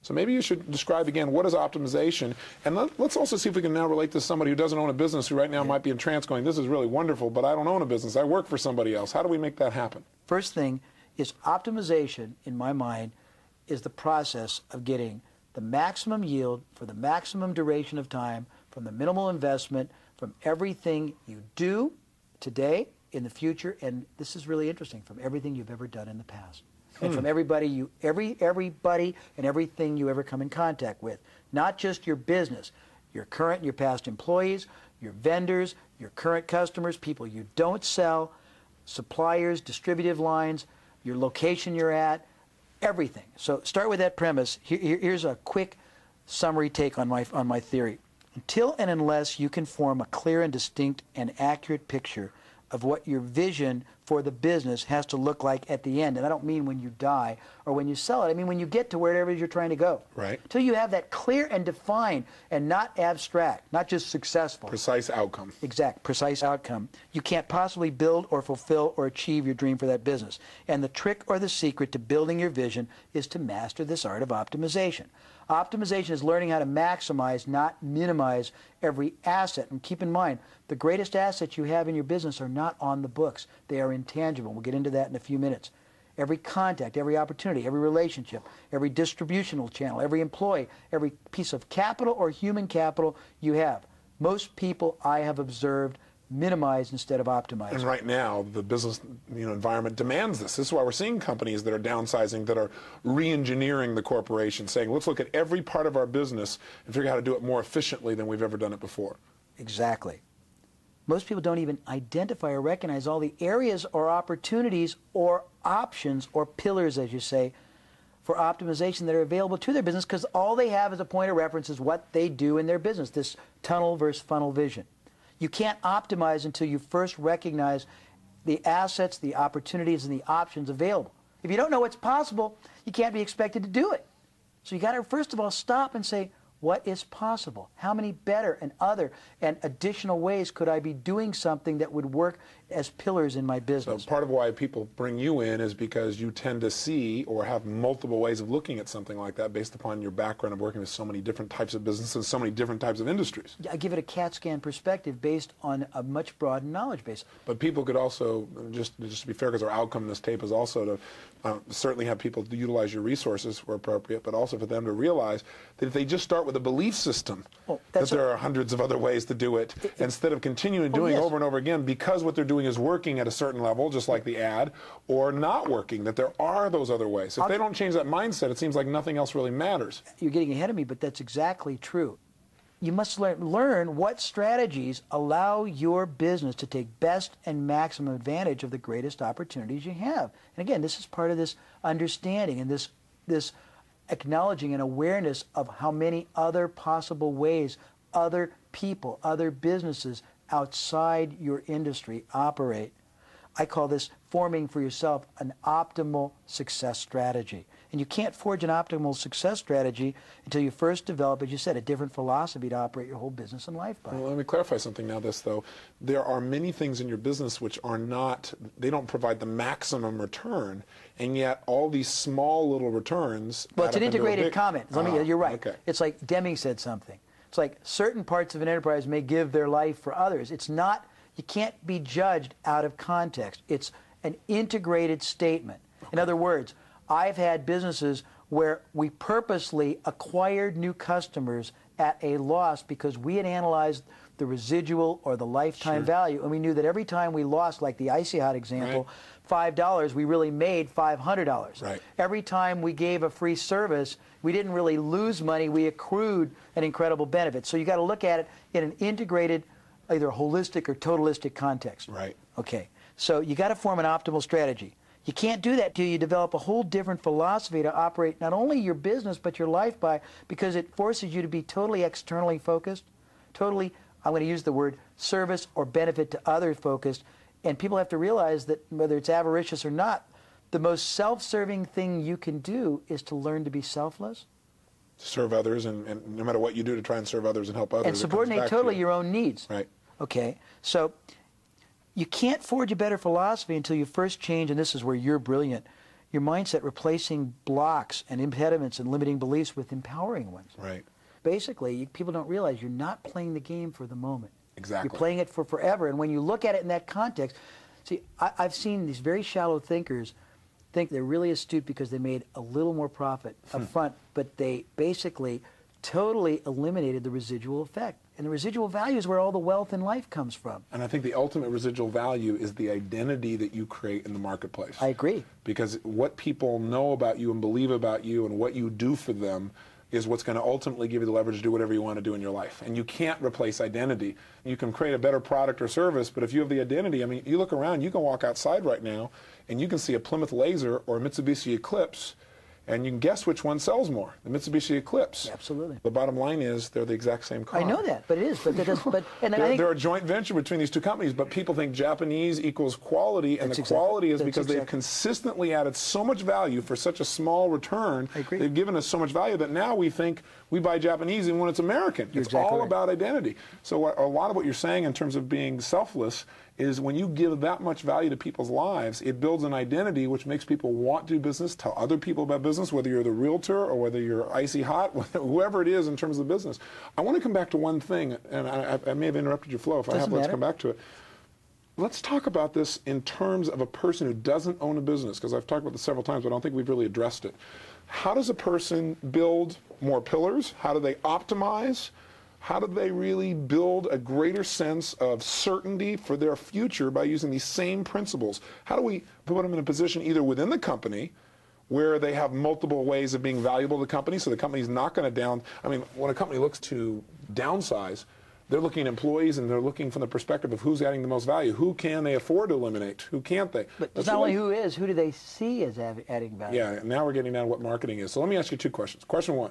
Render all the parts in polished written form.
So maybe you should describe again, what is optimization? And let's also see if we can now relate to somebody who doesn't own a business, who right now might be in trance going, this is really wonderful, but I don't own a business. I work for somebody else. How do we make that happen? First thing is optimization, in my mind, is the process of getting the maximum yield for the maximum duration of time from the minimal investment from everything you do today, in the future, and this is really interesting, from everything you've ever done in the past. And from everybody and everything you ever come in contact with. Not just your business, your current and your past employees, your vendors, your current customers, people you don't sell, suppliers, distributive lines, your location you're at, everything. So start with that premise. Here's a quick summary take on my theory. Until and unless you can form a clear and distinct and accurate picture of what your vision for the business has to look like at the end. And I don't mean when you die or when you sell it. I mean when you get to wherever you're trying to go. Right. Until you have that clear and defined and not abstract, not just successful. Precise outcome. Exact, precise outcome. You can't possibly build or fulfill or achieve your dream for that business. And the trick or the secret to building your vision is to master this art of optimization. Optimization is learning how to maximize, not minimize, every asset. And keep in mind, the greatest assets you have in your business are not on the books. They are intangible. We'll get into that in a few minutes. Every contact, every opportunity, every relationship, every distributional channel, every employee, every piece of capital or human capital you have. Most people I have observed minimize instead of optimize. And right now, the business environment demands this. This is why we're seeing companies that are downsizing, that are re-engineering the corporation, saying, let's look at every part of our business and figure out how to do it more efficiently than we've ever done it before. Exactly. Most people don't even identify or recognize all the areas or opportunities or options or pillars, as you say, for optimization that are available to their business, because all they have as a point of reference is what they do in their business, this tunnel versus funnel vision. You can't optimize until you first recognize the assets, the opportunities, and the options available. If you don't know what's possible, you can't be expected to do it. So you got to first of all stop and say, what is possible? How many better and other and additional ways could I be doing something that would work as pillars in my business? So part of why people bring you in is because you tend to see or have multiple ways of looking at something like that based upon your background of working with so many different types of businesses, so many different types of industries. I give it a CAT scan perspective based on a much broadened knowledge base. But people could also, just to be fair, because our outcome in this tape is also to certainly have people to utilize your resources where appropriate, but also for them to realize that if they just start with a belief system, that there are hundreds of other ways to do it, instead of continuing doing over and over again because what they're doing is working at a certain level, just like the ad, or not working, that there are those other ways. If they don't change that mindset, it seems like nothing else really matters. You're getting ahead of me, but that's exactly true. You must learn what strategies allow your business to take best and maximum advantage of the greatest opportunities you have. And again, this is part of this understanding and this acknowledging and awareness of how many other possible ways other people, other businesses outside your industry operate. I call this forming for yourself an optimal success strategy. And you can't forge an optimal success strategy until you first develop, as you said, a different philosophy to operate your whole business and life by. Well, let me clarify something now, though. There are many things in your business which are not, they don't provide the maximum return, and yet all these small little returns. Well, it's an integrated comment. You're right. Okay. It's like Deming said something. It's like certain parts of an enterprise may give their life for others. It's not, you can't be judged out of context. It's an integrated statement. In other words, I've had businesses where we purposely acquired new customers at a loss because we had analyzed the residual or the lifetime value, and we knew that every time we lost, like the Icy Hot example, $5, we really made $500. Right. Every time we gave a free service, we didn't really lose money, we accrued an incredible benefit. So you got to look at it in an integrated, either holistic or totalistic context. Right. Okay. So you got to form an optimal strategy. You can't do that till you develop a whole different philosophy to operate not only your business but your life by, because it forces you to be totally externally focused, totally, I'm going to use the word service or benefit to others focused, and people have to realize that whether it's avaricious or not, the most self-serving thing you can do is to learn to be selfless. Serve others, and no matter what you do to try and serve others and help others. And subordinate totally your own needs. Right. Okay, so you can't forge a better philosophy until you first change, and this is where you're brilliant, your mindset, replacing blocks and impediments and limiting beliefs with empowering ones. Right. Basically, people don't realize you're not playing the game for the moment. Exactly. You're playing it for forever. And when you look at it in that context, see, I've seen these very shallow thinkers think they're really astute because they made a little more profit up front, but they basically totally eliminated the residual effect. And the residual value is where all the wealth in life comes from. And I think the ultimate residual value is the identity that you create in the marketplace. I agree. Because what people know about you and believe about you and what you do for them is what's going to ultimately give you the leverage to do whatever you want to do in your life. And you can't replace identity. You can create a better product or service, but if you have the identity, I mean, you look around, you can walk outside right now, and you can see a Plymouth Laser or a Mitsubishi Eclipse, and you can guess which one sells more, the Mitsubishi Eclipse. Absolutely. The bottom line is they're the exact same car. I know that, but it is. But that does, but and I think they're a joint venture between these two companies, but people think Japanese equals quality, and the quality is because they've consistently added so much value for such a small return. I agree. They've given us so much value that now we think we buy Japanese even when it's American. It's all about identity. So a lot of what you're saying in terms of being selfless is when you give that much value to people's lives, it builds an identity which makes people want to do business, tell other people about business, whether you're the realtor or whether you're icy hot, whoever it is in terms of the business. I want to come back to one thing, and I may have interrupted your flow. If I have, let's come back to it. Let's talk about this in terms of a person who doesn't own a business, because I've talked about this several times, but I don't think we've really addressed it. How does a person build more pillars? How do they optimize? How do they really build a greater sense of certainty for their future by using these same principles? How do we put them in a position either within the company where they have multiple ways of being valuable to the company, so the company's not going to when a company looks to downsize, they're looking at employees and they're looking from the perspective of who's adding the most value. Who can they afford to eliminate? Who can't they? But it's not only who is, who do they see as adding value? Yeah, now we're getting down to what marketing is. So let me ask you two questions. Question one.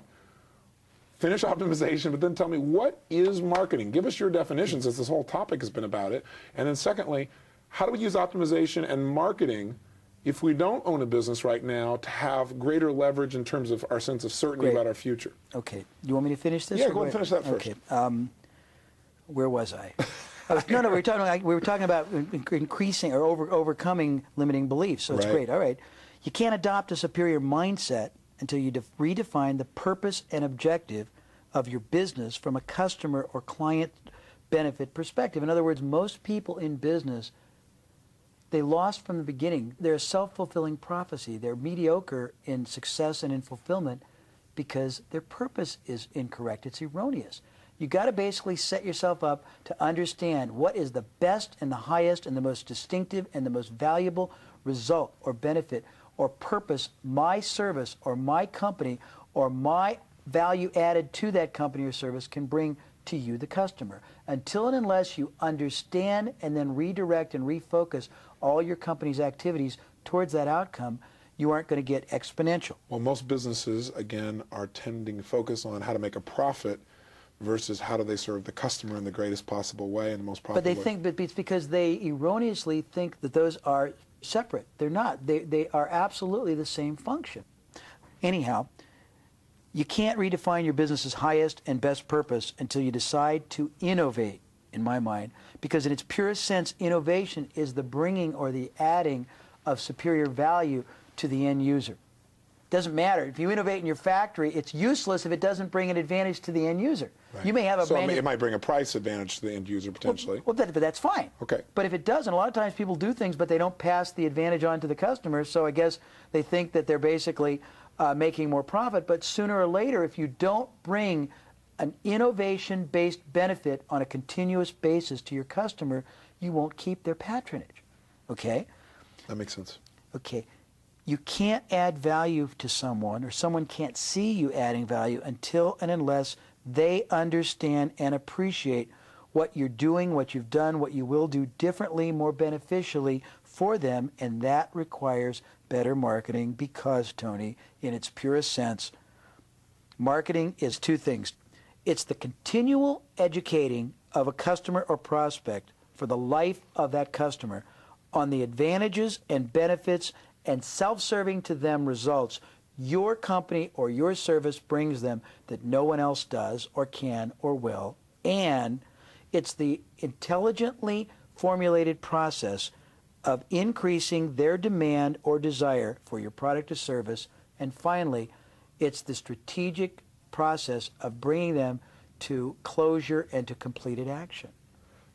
Finish optimization, but then tell me, what is marketing? Give us your definitions, since this whole topic has been about it. And then secondly, how do we use optimization and marketing if we don't own a business right now to have greater leverage in terms of our sense of certainty about our future? Okay. You want me to finish this? Yeah, go ahead and finish that first. Okay. Where was I? We were talking about increasing or overcoming limiting beliefs, so it's great. All right. You can't adopt a superior mindset until you redefine the purpose and objective of your business from a customer or client benefit perspective. In other words, most people in business, they lost from the beginning. They're a self-fulfilling prophecy. They're mediocre in success and in fulfillment because their purpose is incorrect. It's erroneous. You got to basically set yourself up to understand what is the best and the highest and the most distinctive and the most valuable result or benefit or purpose my service or my company or my value added to that company or service can bring to you, the customer. Until and unless you understand and then redirect and refocus all your company's activities towards that outcome, you aren't going to get exponential. Well, most businesses, again, are tending to focus on how to make a profit versus how do they serve the customer in the greatest possible way and the most profitable way. But it's because they erroneously think that those are separate. They're not. They are absolutely the same function. Anyhow, you can't redefine your business's highest and best purpose until you decide to innovate, in my mind, because in its purest sense, innovation is the bringing or the adding of superior value to the end user. Doesn't matter. If you innovate in your factory, it's useless if it doesn't bring an advantage to the end user. Right. You may have a so it might bring a price advantage to the end user potentially. But that's fine. Okay. But if it doesn't, a lot of times people do things, but they don't pass the advantage on to the customer. So I guess they think that they're basically making more profit. But sooner or later, if you don't bring an innovation-based benefit on a continuous basis to your customer, you won't keep their patronage. Okay? That makes sense. Okay. You can't add value to someone, or someone can't see you adding value until and unless they understand and appreciate what you're doing, what you've done, what you will do differently, more beneficially for them, and that requires better marketing because, Tony, in its purest sense, marketing is two things. It's the continual educating of a customer or prospect for the life of that customer on the advantages and benefits and self-serving to them results your company or your service brings them that no one else does or can or will. And it's the intelligently formulated process of increasing their demand or desire for your product or service. And finally, it's the strategic process of bringing them to closure and to completed action.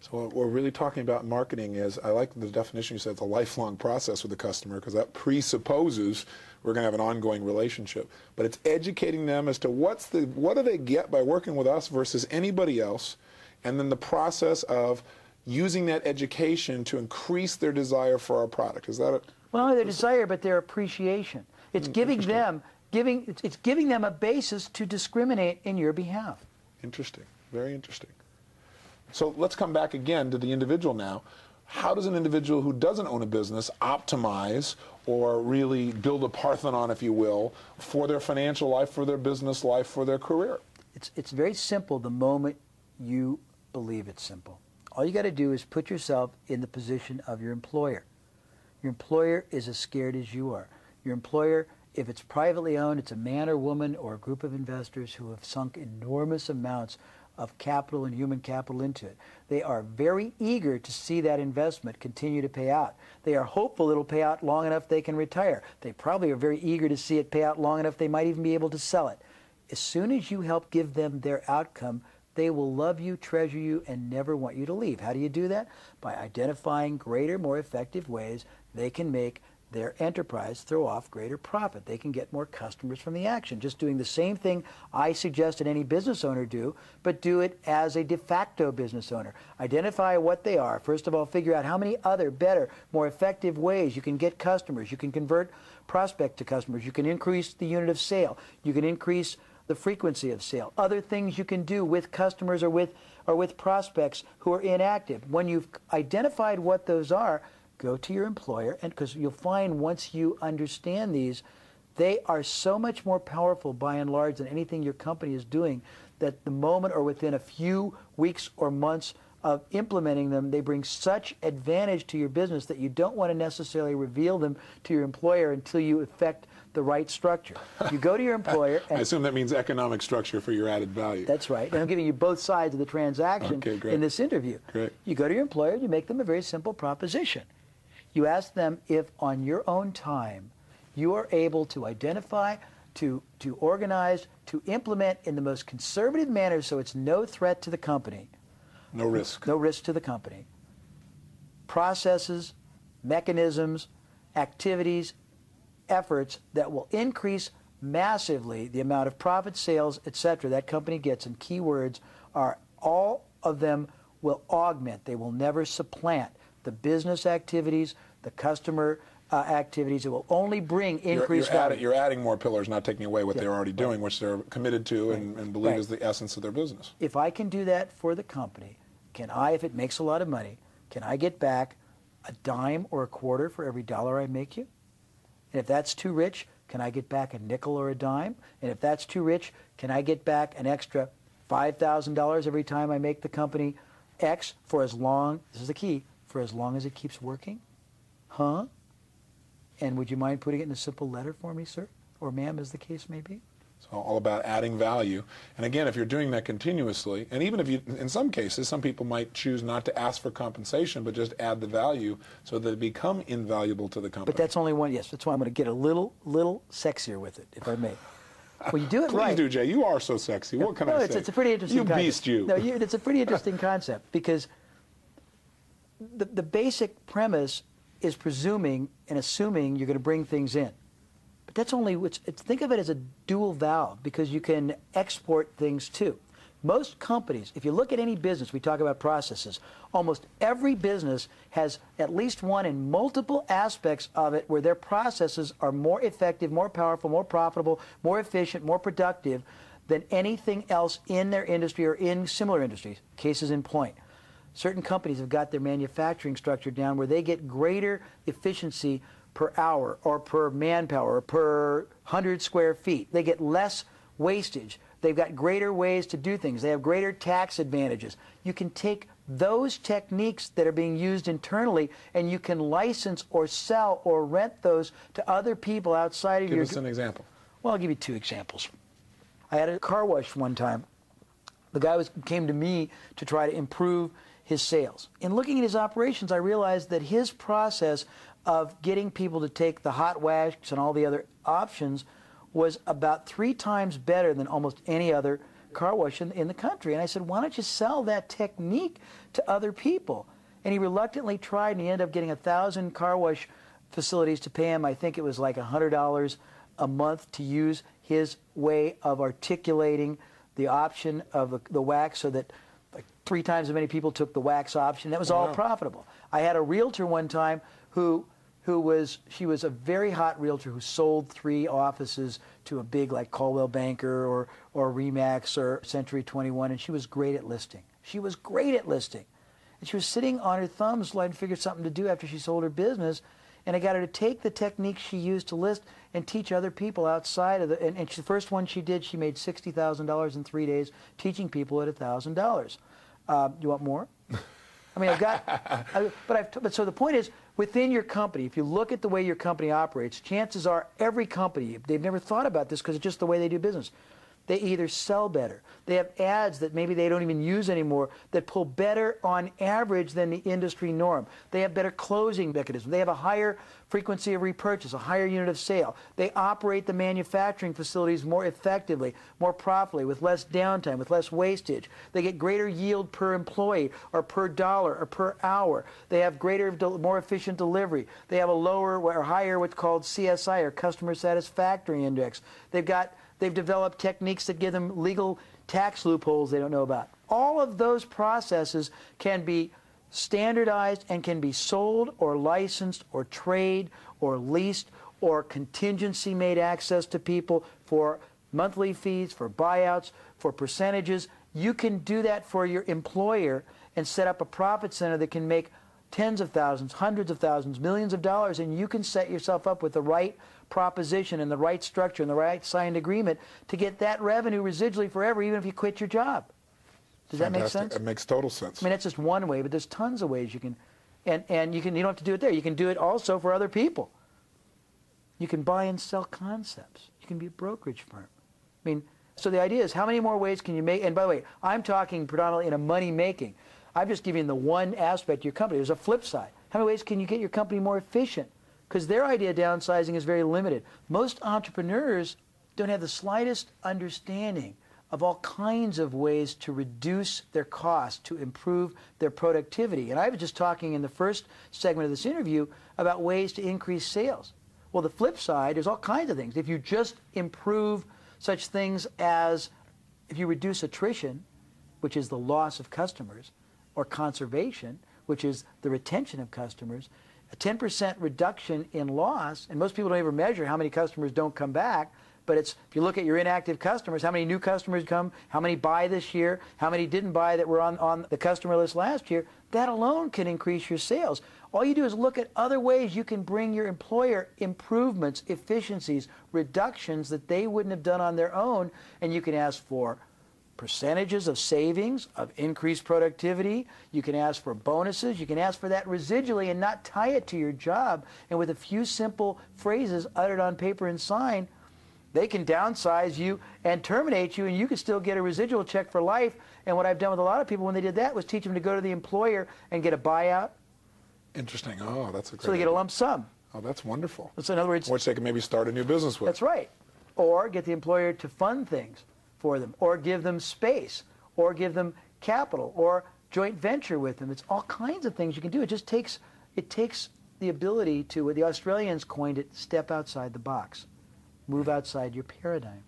So what we're really talking about in marketing is, I like the definition you said, it's a lifelong process with the customer, because that presupposes we're going to have an ongoing relationship. But it's educating them as to what do they get by working with us versus anybody else, and then the process of using that education to increase their desire for our product. Is that it? Well, not their desire, but their appreciation. It's giving them a basis to discriminate in your behalf. Interesting. Very interesting. So let's come back again to the individual now. How does an individual who doesn't own a business optimize or really build a Parthenon, if you will, for their financial life, for their business life, for their career? It's very simple the moment you believe it's simple. All you got to do is put yourself in the position of your employer. Your employer is as scared as you are. Your employer, if it's privately owned, it's a man or woman or a group of investors who have sunk enormous amounts of capital and human capital into it. They are very eager to see that investment continue to pay out. They are hopeful it'll pay out long enough they can retire. They probably are very eager to see it pay out long enough they might even be able to sell it. As soon as you help give them their outcome, they will love you, treasure you, and never want you to leave. How do you do that? By identifying greater, more effective ways they can make their enterprise throw off greater profit. They can get more customers from the action. Just doing the same thing I suggest any business owner do, but do it as a de facto business owner. Identify what they are. First of all, figure out how many other, better, more effective ways you can get customers. You can convert prospect to customers. You can increase the unit of sale. You can increase the frequency of sale. Other things you can do with customers or with prospects who are inactive. When you've identified what those are, go to your employer, and because you'll find once you understand these, they are so much more powerful by and large than anything your company is doing, that the moment or within a few weeks or months of implementing them, they bring such advantage to your business that you don't want to necessarily reveal them to your employer until you effect the right structure. You go to your employer. And I assume that means economic structure for your added value. That's right. And I'm giving you both sides of the transaction in this interview. Great. You go to your employer, you make them a very simple proposition. You ask them if on your own time you are able to identify, to organize, to implement in the most conservative manner so it's no threat to the company. No risk. No risk to the company. Processes, mechanisms, activities, efforts that will increase massively the amount of profit, sales, etc. that company gets, and keywords are all of them will augment. They will never supplant the business activities, the customer activities. It will only bring increased value. You're adding more pillars, not taking away what they're already doing, which they're committed to and believe is the essence of their business. If I can do that for the company, can I, if it makes a lot of money, can I get back a dime or a quarter for every dollar I make you? And if that's too rich, can I get back a nickel or a dime? And if that's too rich, can I get back an extra $5,000 every time I make the company X for as long, this is the key, for as long as it keeps working? Huh? And would you mind putting it in a simple letter for me, sir? Or ma'am, as the case may be? So all about adding value. And again, if you're doing that continuously, and even if you, in some cases, some people might choose not to ask for compensation, but just add the value so that they become invaluable to the company. But that's only one, yes, that's why I'm going to get a little sexier with it, if I may. When you do it right. Please do, Jay. You are so sexy. What can I say? It's a pretty interesting concept. You beast, you. No, it's a pretty interesting concept, because the basic premise is presuming and assuming you're going to bring things in. But that's only, think of it as a dual valve, because you can export things too. Most companies, if you look at any business, we talk about processes, almost every business has at least one in multiple aspects of it where their processes are more effective, more powerful, more profitable, more efficient, more productive than anything else in their industry or in similar industries. Cases in point. Certain companies have got their manufacturing structure down where they get greater efficiency per hour or per manpower or per 100 square feet. They get less wastage. They've got greater ways to do things. They have greater tax advantages. You can take those techniques that are being used internally and you can license or sell or rent those to other people outside of your... Give us an example. Well, I'll give you two examples. I had a car wash one time. The guy came to me to try to improve his sales. In looking at his operations, I realized that his process of getting people to take the hot wax and all the other options was about 3 times better than almost any other car wash in the country. And I said, why don't you sell that technique to other people? And he reluctantly tried, and he ended up getting 1,000 car wash facilities to pay him, I think it was like $100 a month, to use his way of articulating the option of the wax, so that like 3 times as many people took the wax option. That was all profitable. I had a realtor one time she was a very hot realtor who sold 3 offices to a big like Coldwell Banker or Remax or Century 21, and she was great at listing. She was great at listing. And she was sitting on her thumbs trying to figure something to do after she sold her business, and I got her to take the techniques she used to list and teach other people outside of the, the first one she did, she made $60,000 in 3 days teaching people at $1,000. You want more? I mean, but so the point is, within your company, if you look at the way your company operates, chances are every company, they've never thought about this because it's just the way they do business. They either sell better, they have ads that maybe they don't even use anymore that pull better on average than the industry norm. They have better closing mechanisms. They have a higher frequency of repurchase, a higher unit of sale. They operate the manufacturing facilities more effectively, more profitably, with less downtime, with less wastage. They get greater yield per employee or per dollar or per hour. They have greater, more efficient delivery. They have a lower or higher what's called CSI, or Customer Satisfactory Index. They've developed techniques that give them legal tax loopholes they don't know about. All of those processes can be standardized and can be sold or licensed or trade or leased or contingency made access to people for monthly fees, for buyouts, for percentages. You can do that for your employer and set up a profit center that can make tens of thousands, hundreds of thousands, millions of dollars, and you can set yourself up with the right proposition and the right structure and the right signed agreement to get that revenue residually forever, even if you quit your job. Does that make sense? It makes total sense. I mean, that's just one way, but there's tons of ways you can, and you don't have to do it there. You can do it also for other people. You can buy and sell concepts. You can be a brokerage firm. I mean, so the idea is, how many more ways can you make? And by the way, I'm talking predominantly in a money making. I'm just giving the one aspect of your company. There's a flip side. How many ways can you get your company more efficient? Because their idea of downsizing is very limited. Most entrepreneurs don't have the slightest understanding of all kinds of ways to reduce their costs, to improve their productivity. And I was just talking in the first segment of this interview about ways to increase sales. Well, the flip side, there's all kinds of things. If you just improve such things as, if you reduce attrition, which is the loss of customers, or conservation, which is the retention of customers, a 10% reduction in loss, and most people don't even measure how many customers don't come back, but it's, if you look at your inactive customers, how many new customers come, how many buy this year, how many didn't buy that were on the customer list last year, that alone can increase your sales. All you do is look at other ways you can bring your employer improvements, efficiencies, reductions that they wouldn't have done on their own, and you can ask for percentages of savings, of increased productivity. You can ask for bonuses. You can ask for that residually and not tie it to your job. And with a few simple phrases uttered on paper and signed, they can downsize you and terminate you, and you can still get a residual check for life. And what I've done with a lot of people when they did that was teach them to go to the employer and get a buyout. Interesting. Oh, that's a great So they get a lump sum. Oh, that's wonderful. So in other words, which they can maybe start a new business with. That's right. Or get the employer to fund things for them, or give them space, or give them capital, or joint venture with them. It's all kinds of things you can do. It just takes the ability to, what the Australians coined it, step outside the box, move outside your paradigm.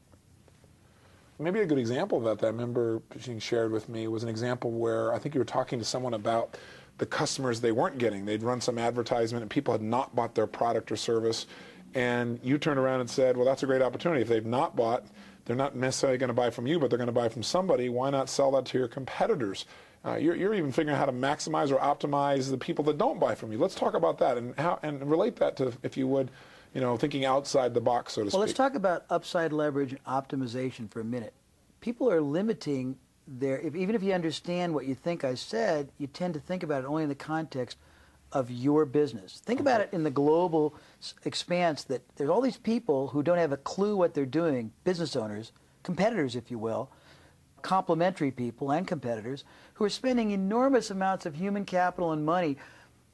Maybe a good example of that I remember being shared with me was an example where I think you were talking to someone about the customers they weren't getting. They'd run some advertisement and people had not bought their product or service, and you turned around and said, well, that's a great opportunity. If they've not bought, they're not necessarily going to buy from you, but they're going to buy from somebody. Why not sell that to your competitors? You're even figuring out how to maximize or optimize the people that don't buy from you. Let's talk about that and relate that to, if you would, thinking outside the box, so to speak. Well, let's talk about upside leverage and optimization for a minute. People are limiting even if you understand what you think I said, you tend to think about it only in the context of your business. Think about it in the global expanse, that there's all these people who don't have a clue what they're doing, business owners, competitors, if you will, complementary people and competitors who are spending enormous amounts of human capital and money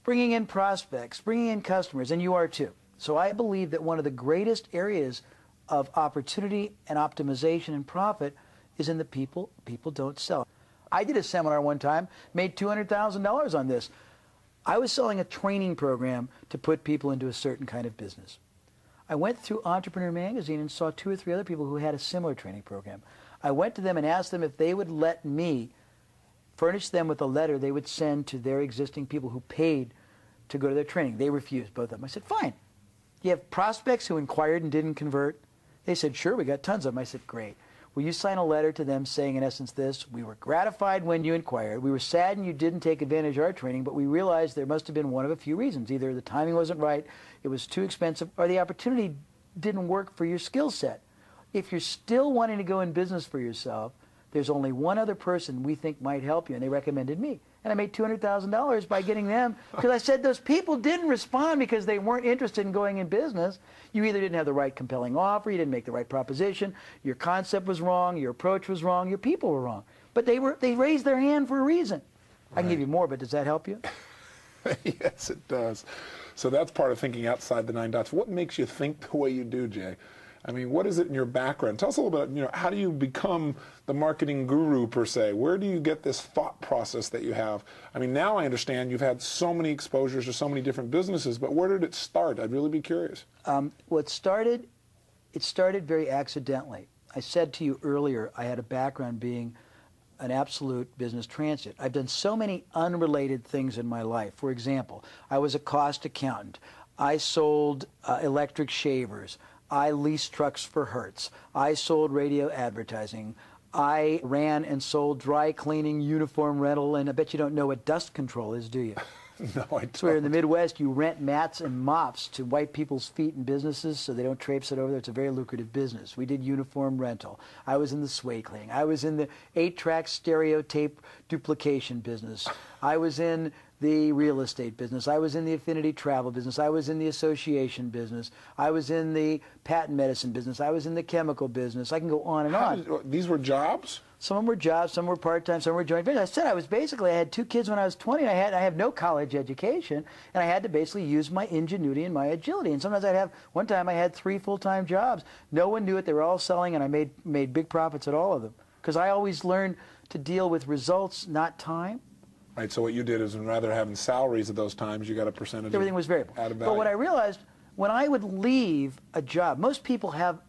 bringing in prospects, bringing in customers, and you are too. So I believe that one of the greatest areas of opportunity and optimization and profit is in the people. People don't sell. I did a seminar one time, made $200,000 on this. I was selling a training program to put people into a certain kind of business. I went through Entrepreneur Magazine and saw 2 or 3 other people who had a similar training program. I went to them and asked them if they would let me furnish them with a letter they would send to their existing people who paid to go to their training. They refused, both of them. I said, fine. You have prospects who inquired and didn't convert? They said, sure, we got tons of them. I said, great. Will you sign a letter to them saying, in essence, this: we were gratified when you inquired. We were saddened you didn't take advantage of our training, but we realized there must have been one of a few reasons. Either the timing wasn't right, it was too expensive, or the opportunity didn't work for your skill set. If you're still wanting to go in business for yourself, there's only one other person we think might help you, and they recommended me. And I made $200,000 by getting them, because I said those people didn't respond because they weren't interested in going in business. You either didn't have the right compelling offer, you didn't make the right proposition, your concept was wrong, your approach was wrong, your people were wrong. But they raised their hand for a reason. Right. I can give you more, but does that help you? Yes, it does. So that's part of thinking outside the 9 dots. What makes you think the way you do, Jay? I mean, what is it in your background? Tell us a little bit, how do you become the marketing guru, per se? Where do you get this thought process that you have? I mean, now I understand you've had so many exposures to so many different businesses, but where did it start? I'd really be curious. Well, it started very accidentally. I said to you earlier, I had a background being an absolute business transit. I've done so many unrelated things in my life. For example, I was a cost accountant. I sold electric shavers. I leased trucks for Hertz. I sold radio advertising. I ran and sold dry cleaning, uniform rental, and I bet you don't know what dust control is, do you? No, I don't. So where in the Midwest, you rent mats and mops to wipe people's feet in businesses so they don't traipse it over there. It's a very lucrative business. We did uniform rental. I was in the suede cleaning. I was in the 8-track stereo tape duplication business. I was in the real estate business. I was in the affinity travel business. I was in the association business. I was in the patent medicine business. I was in the chemical business. I can go on and on. These were jobs? Some of them were jobs, some were part-time, some were joint ventures. I said I had 2 kids when I was 20, and I have no college education, and I had to basically use my ingenuity and my agility. And sometimes one time I had 3 full-time jobs. No one knew it. They were all selling, and I made big profits at all of them. Because I always learned to deal with results, not time. Right, so what you did is, rather than having salaries at those times, you got a percentage. Everything was variable. But what I realized, when I would leave a job, most people have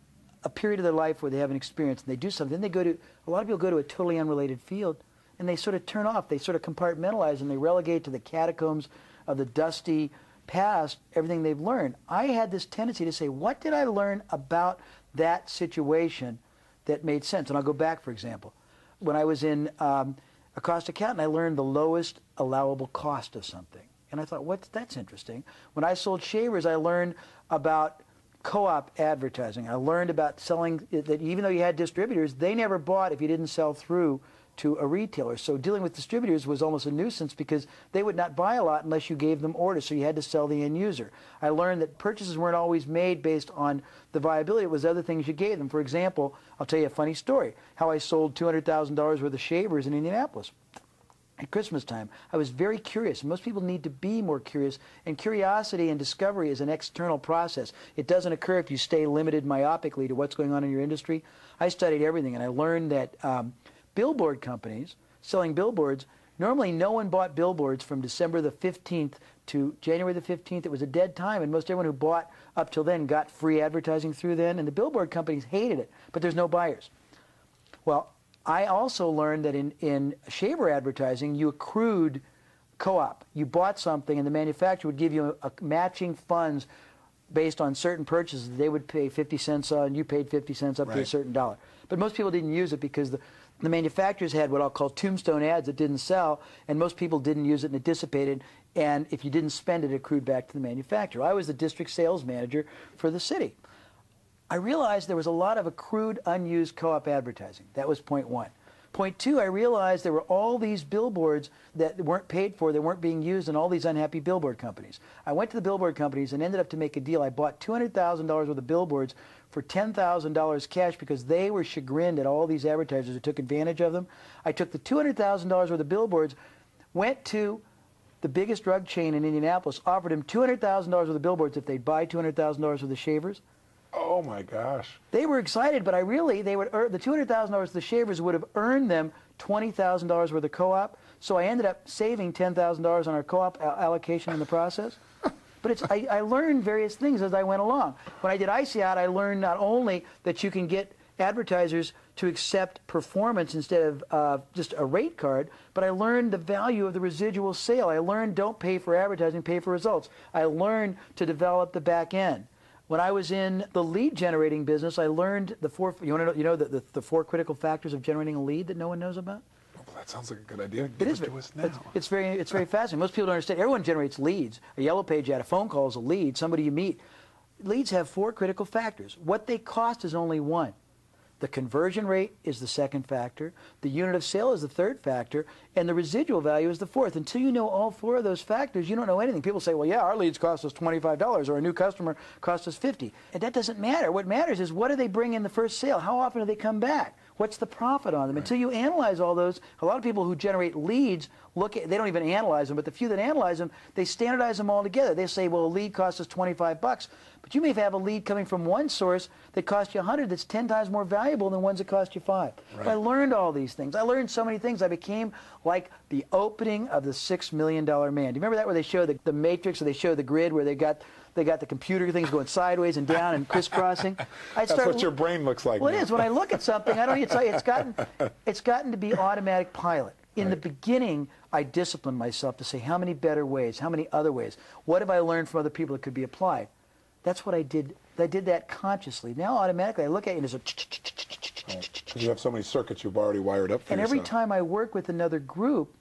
a period of their life where they have an experience and they do something. Then a lot of people go to a totally unrelated field, and they sort of turn off. They sort of compartmentalize, and they relegate to the catacombs of the dusty past everything they've learned. I had this tendency to say, what did I learn about that situation that made sense? And I'll go back, for example. When I was in a cost accountant, I learned the lowest allowable cost of something. And I thought, that's interesting. When I sold shavers, I learned about co-op advertising. I learned about selling, that even though you had distributors, they never bought if you didn't sell through to a retailer. So dealing with distributors was almost a nuisance because they would not buy a lot unless you gave them orders, so you had to sell the end user. I learned that purchases weren't always made based on the viability. It was other things you gave them. For example, I'll tell you a funny story, how I sold $200,000 worth of shavers in Indianapolis. At Christmas time, I was very curious. Most people need to be more curious, and curiosity and discovery is an external process. It doesn't occur if you stay limited myopically to what's going on in your industry. I studied everything, and I learned that billboard companies selling billboards, normally no one bought billboards from December the 15th to January the 15th. It was a dead time, and most everyone who bought up till then got free advertising through then, and the billboard companies hated it, but there's no buyers. Well, I also learned that in shaver advertising, you accrued co-op. You bought something, and the manufacturer would give you a matching funds based on certain purchases. They would pay 50 cents on, you paid 50 cents up to a certain dollar. But most people didn't use it because the manufacturers had what I'll call tombstone ads that didn't sell, and most people didn't use it, and it dissipated. And if you didn't spend it, it accrued back to the manufacturer. I was the district sales manager for the city. I realized there was a lot of accrued, unused co-op advertising. That was point one. Point two, I realized there were all these billboards that weren't paid for, that weren't being used, and all these unhappy billboard companies. I went to the billboard companies and ended up to make a deal. I bought $200,000 worth of billboards for $10,000 cash because they were chagrined at all these advertisers who took advantage of them. I took the $200,000 worth of billboards, went to the biggest drug chain in Indianapolis, offered them $200,000 worth of billboards if they'd buy $200,000 worth of shavers. Oh my gosh! They were excited, but they would earn, the $200,000 of the shavers would have earned them $20,000 worth of co-op. So I ended up saving $10,000 on our co-op allocation in the process. But I learned various things as I went along. When I did ICI, I learned not only that you can get advertisers to accept performance instead of just a rate card, but I learned the value of the residual sale. I learned don't pay for advertising, pay for results. I learned to develop the back end. When I was in the lead generating business, I learned the four, the four critical factors of generating a lead that no one knows about? Well, that sounds like a good idea. It is. It's very fascinating. Most people don't understand. Everyone generates leads. A yellow page ad, a phone call is a lead, somebody you meet. Leads have four critical factors. What they cost is only one. The conversion rate is the second factor, the unit of sale is the third factor, and the residual value is the fourth. Until you know all four of those factors, you don't know anything. People say, well, yeah, our leads cost us $25, or a new customer cost us $50. And that doesn't matter. What matters is what do they bring in the first sale? How often do they come back? What's the profit on them? Right. Until you analyze all those, a lot of people who generate leads, they don't even analyze them, but the few that analyze them, they standardize them all together. They say, well, a lead costs us $25, but you may have a lead coming from one source that costs you 100 that's 10 times more valuable than ones that cost you 5. Right. So I learned all these things. I learned so many things. I became like the opening of the $6 Million Man. Do you remember that where they show the matrix, or they show the grid where they got the computer things going sideways and down and crisscrossing? That's what your brain looks like. Well, it is. When I look at something, it's gotten to be automatic pilot. In the beginning, I disciplined myself to say, how many better ways, how many other ways? What have I learned from other people that could be applied? That's what I did. I did that consciously. Now, automatically, I look at it and it's a... You have so many circuits you've already wired up for yourself. And every time I work with another group,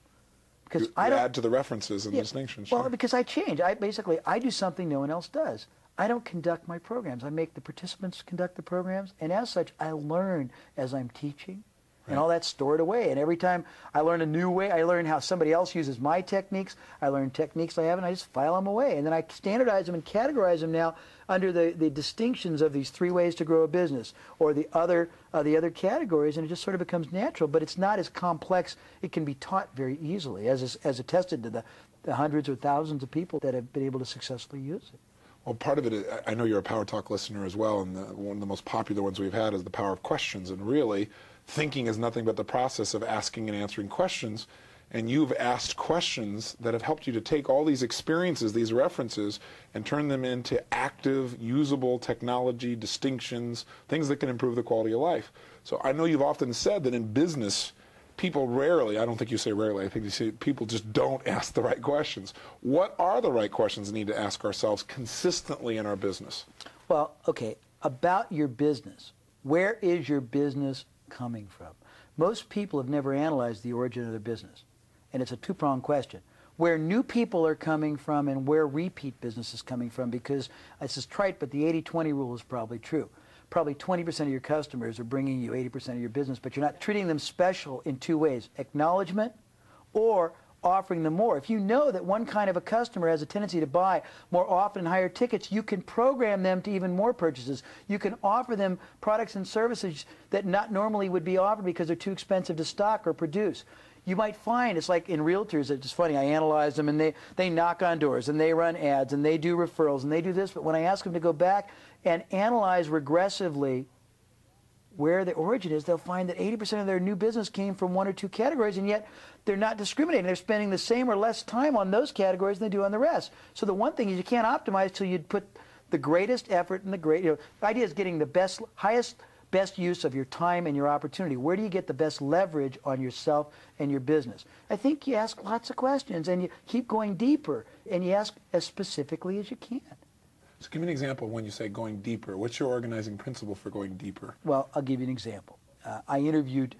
because you add to the references and distinctions. Well, because I change. I do something no one else does. I don't conduct my programs. I make the participants conduct the programs, and as such, I learn as I'm teaching. And all that's stored away. And every time I learn a new way, I learn how somebody else uses my techniques. I learn techniques I have, and I just file them away. And then I standardize them and categorize them now under the distinctions of these 3 ways to grow a business, or the other categories, and it just sort of becomes natural. But it's not as complex. It can be taught very easily, as attested to the hundreds or thousands of people that have been able to successfully use it. Well, part of it, I know you're a Powertalk listener as well, and one of the most popular ones we've had is the power of questions. And really, thinking is nothing but the process of asking and answering questions. And you've asked questions that have helped you to take all these experiences, these references, and turn them into active, usable technology, distinctions, things that can improve the quality of life. So I know you've often said that in business, people rarely, I don't think you say rarely, I think you say people just don't ask the right questions. What are the right questions we need to ask ourselves consistently in our business? Well, okay, about your business. Where is your business coming from? Most people have never analyzed the origin of their business. And it's a two-pronged question. Where new people are coming from and where repeat business is coming from, because this is trite, but the 80-20 rule is probably true. Probably 20% of your customers are bringing you 80% of your business, but you're not treating them special in 2 ways: acknowledgement or offering them more. If you know that one kind of a customer has a tendency to buy more often and higher tickets, you can program them to even more purchases. You can offer them products and services that not normally would be offered because they're too expensive to stock or produce. You might find, it's like in realtors, it's funny, I analyze them and they knock on doors and they run ads and they do referrals and they do this, but when I ask them to go back and analyze regressively where the origin is, they'll find that 80% of their new business came from 1 or 2 categories, and yet they're not discriminating. They're spending the same or less time on those categories than they do on the rest. So the one thing is you can't optimize till you put the greatest effort and the idea is getting the best use of your time and your opportunity. Where do you get the best leverage on yourself and your business? I think you ask lots of questions and you keep going deeper and you ask as specifically as you can. So give me an example when you say going deeper. What's your organizing principle for going deeper? Well, I'll give you an example. I interviewed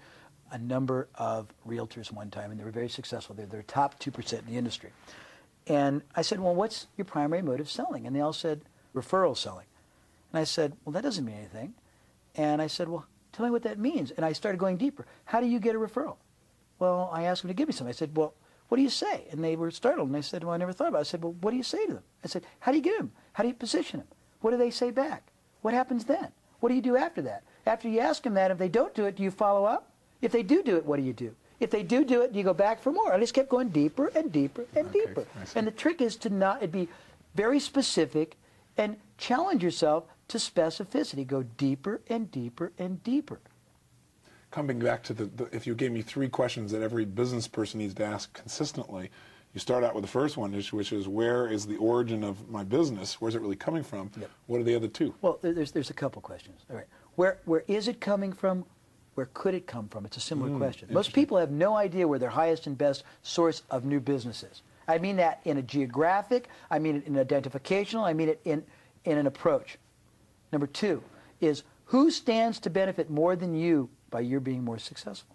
a number of realtors one time, and they were very successful. They're top 2% in the industry. And I said, well, what's your primary mode of selling? And they all said, referral selling. And I said, well, that doesn't mean anything. And I said, well, tell me what that means. And I started going deeper. How do you get a referral? Well, I asked them to give me some. I said, well, what do you say? And they were startled. And they said, well, I never thought about it. I said, well, what do you say to them? I said, how do you get them? How do you position them? What do they say back? What happens then? What do you do after that? After you ask them that, if they don't do it, do you follow up? If they do it, what do you do? If they do it, do you go back for more? I just kept going deeper and deeper and deeper. And the trick is to not be very specific and challenge yourself to specificity. Go deeper and deeper and deeper. Coming back to if you gave me 3 questions that every business person needs to ask consistently, you start out with the first one, which is, where is the origin of my business? Where's it really coming from? Yep. What are the other 2? Well, there's a couple questions. All right. Where is it coming from? Where could it come from? It's a similar question. Most people have no idea where their highest and best source of new business is. I mean that in a geographic, I mean it in identificational, I mean it in an approach. Number 2 is, who stands to benefit more than you by your being more successful?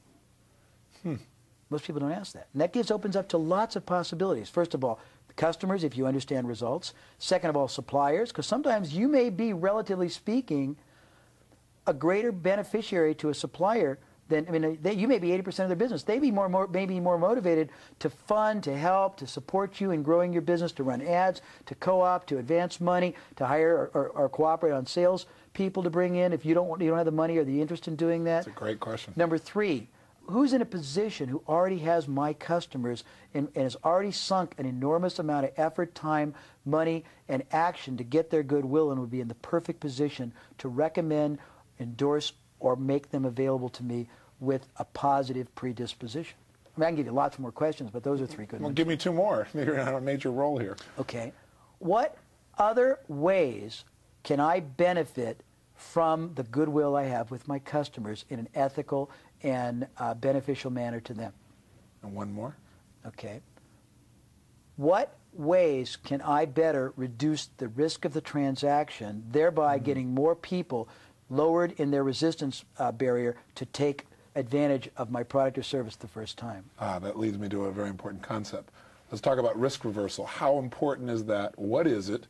Most people don't ask that. And that opens up to lots of possibilities. First of all, the customers, if you understand results. Second of all, suppliers, because sometimes you may be, relatively speaking, a greater beneficiary to a supplier than, you may be 80% of their business. They be maybe more motivated to fund, to help, to support you in growing your business, to run ads, to co-op, to advance money, to hire or cooperate on sales people to bring in if you don't have the money or the interest in doing that. That's a great question. Number 3, who's in a position who already has my customers and has already sunk an enormous amount of effort, time, money, and action to get their goodwill and would be in the perfect position to recommend, endorse, or make them available to me with a positive predisposition? I mean, I can give you lots more questions, but those are 3 good ones. Well, give me 2 more. Maybe you're going to have a major role here. Okay. What other ways can I benefit from the goodwill I have with my customers in an ethical and beneficial manner to them? And 1 more. Okay. What ways can I better reduce the risk of the transaction, thereby getting more people lowered in their resistance barrier to take advantage of my product or service the first time? That leads me to a very important concept. Let's talk about risk reversal. How important is that? What is it?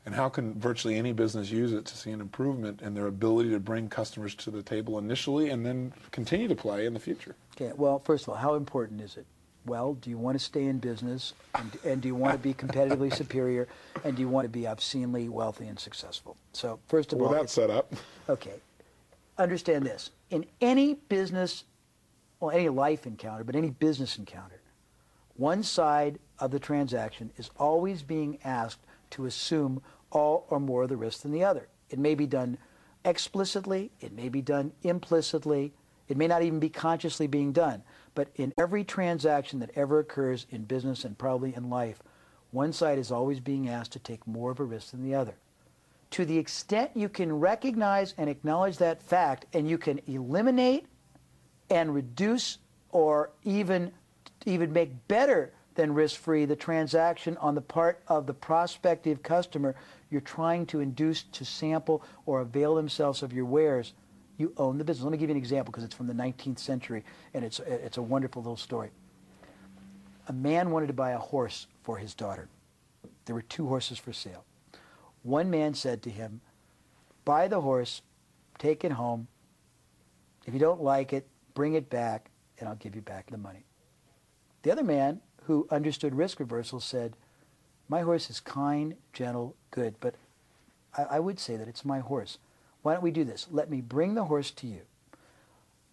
And how can virtually any business use it to see an improvement in their ability to bring customers to the table initially and then continue to play in the future? Okay, well, first of all, how important is it? Well, do you want to stay in business, and do you want to be competitively superior, and do you want to be obscenely wealthy and successful? So, first of all... Well, that's set up. Okay. Understand this. In any business, well, any life encounter, but any business encounter, one side of the transaction is always being asked to assume all or more of the risk than the other. It may be done explicitly, it may be done implicitly, it may not even be consciously being done. But in every transaction that ever occurs in business and probably in life, one side is always being asked to take more of a risk than the other. To the extent you can recognize and acknowledge that fact, and you can eliminate and reduce or even make better than risk-free the transaction on the part of the prospective customer you're trying to induce to sample or avail themselves of your wares, you own the business. Let me give you an example because it's from the 19th century, and it's a wonderful little story. A man wanted to buy a horse for his daughter. There were 2 horses for sale. One man said to him, buy the horse, take it home. If you don't like it, bring it back, and I'll give you back the money. The other man, who understood risk reversal, said, my horse is kind, gentle, good, but I would say that it's my horse. Why don't we do this? Let me bring the horse to you.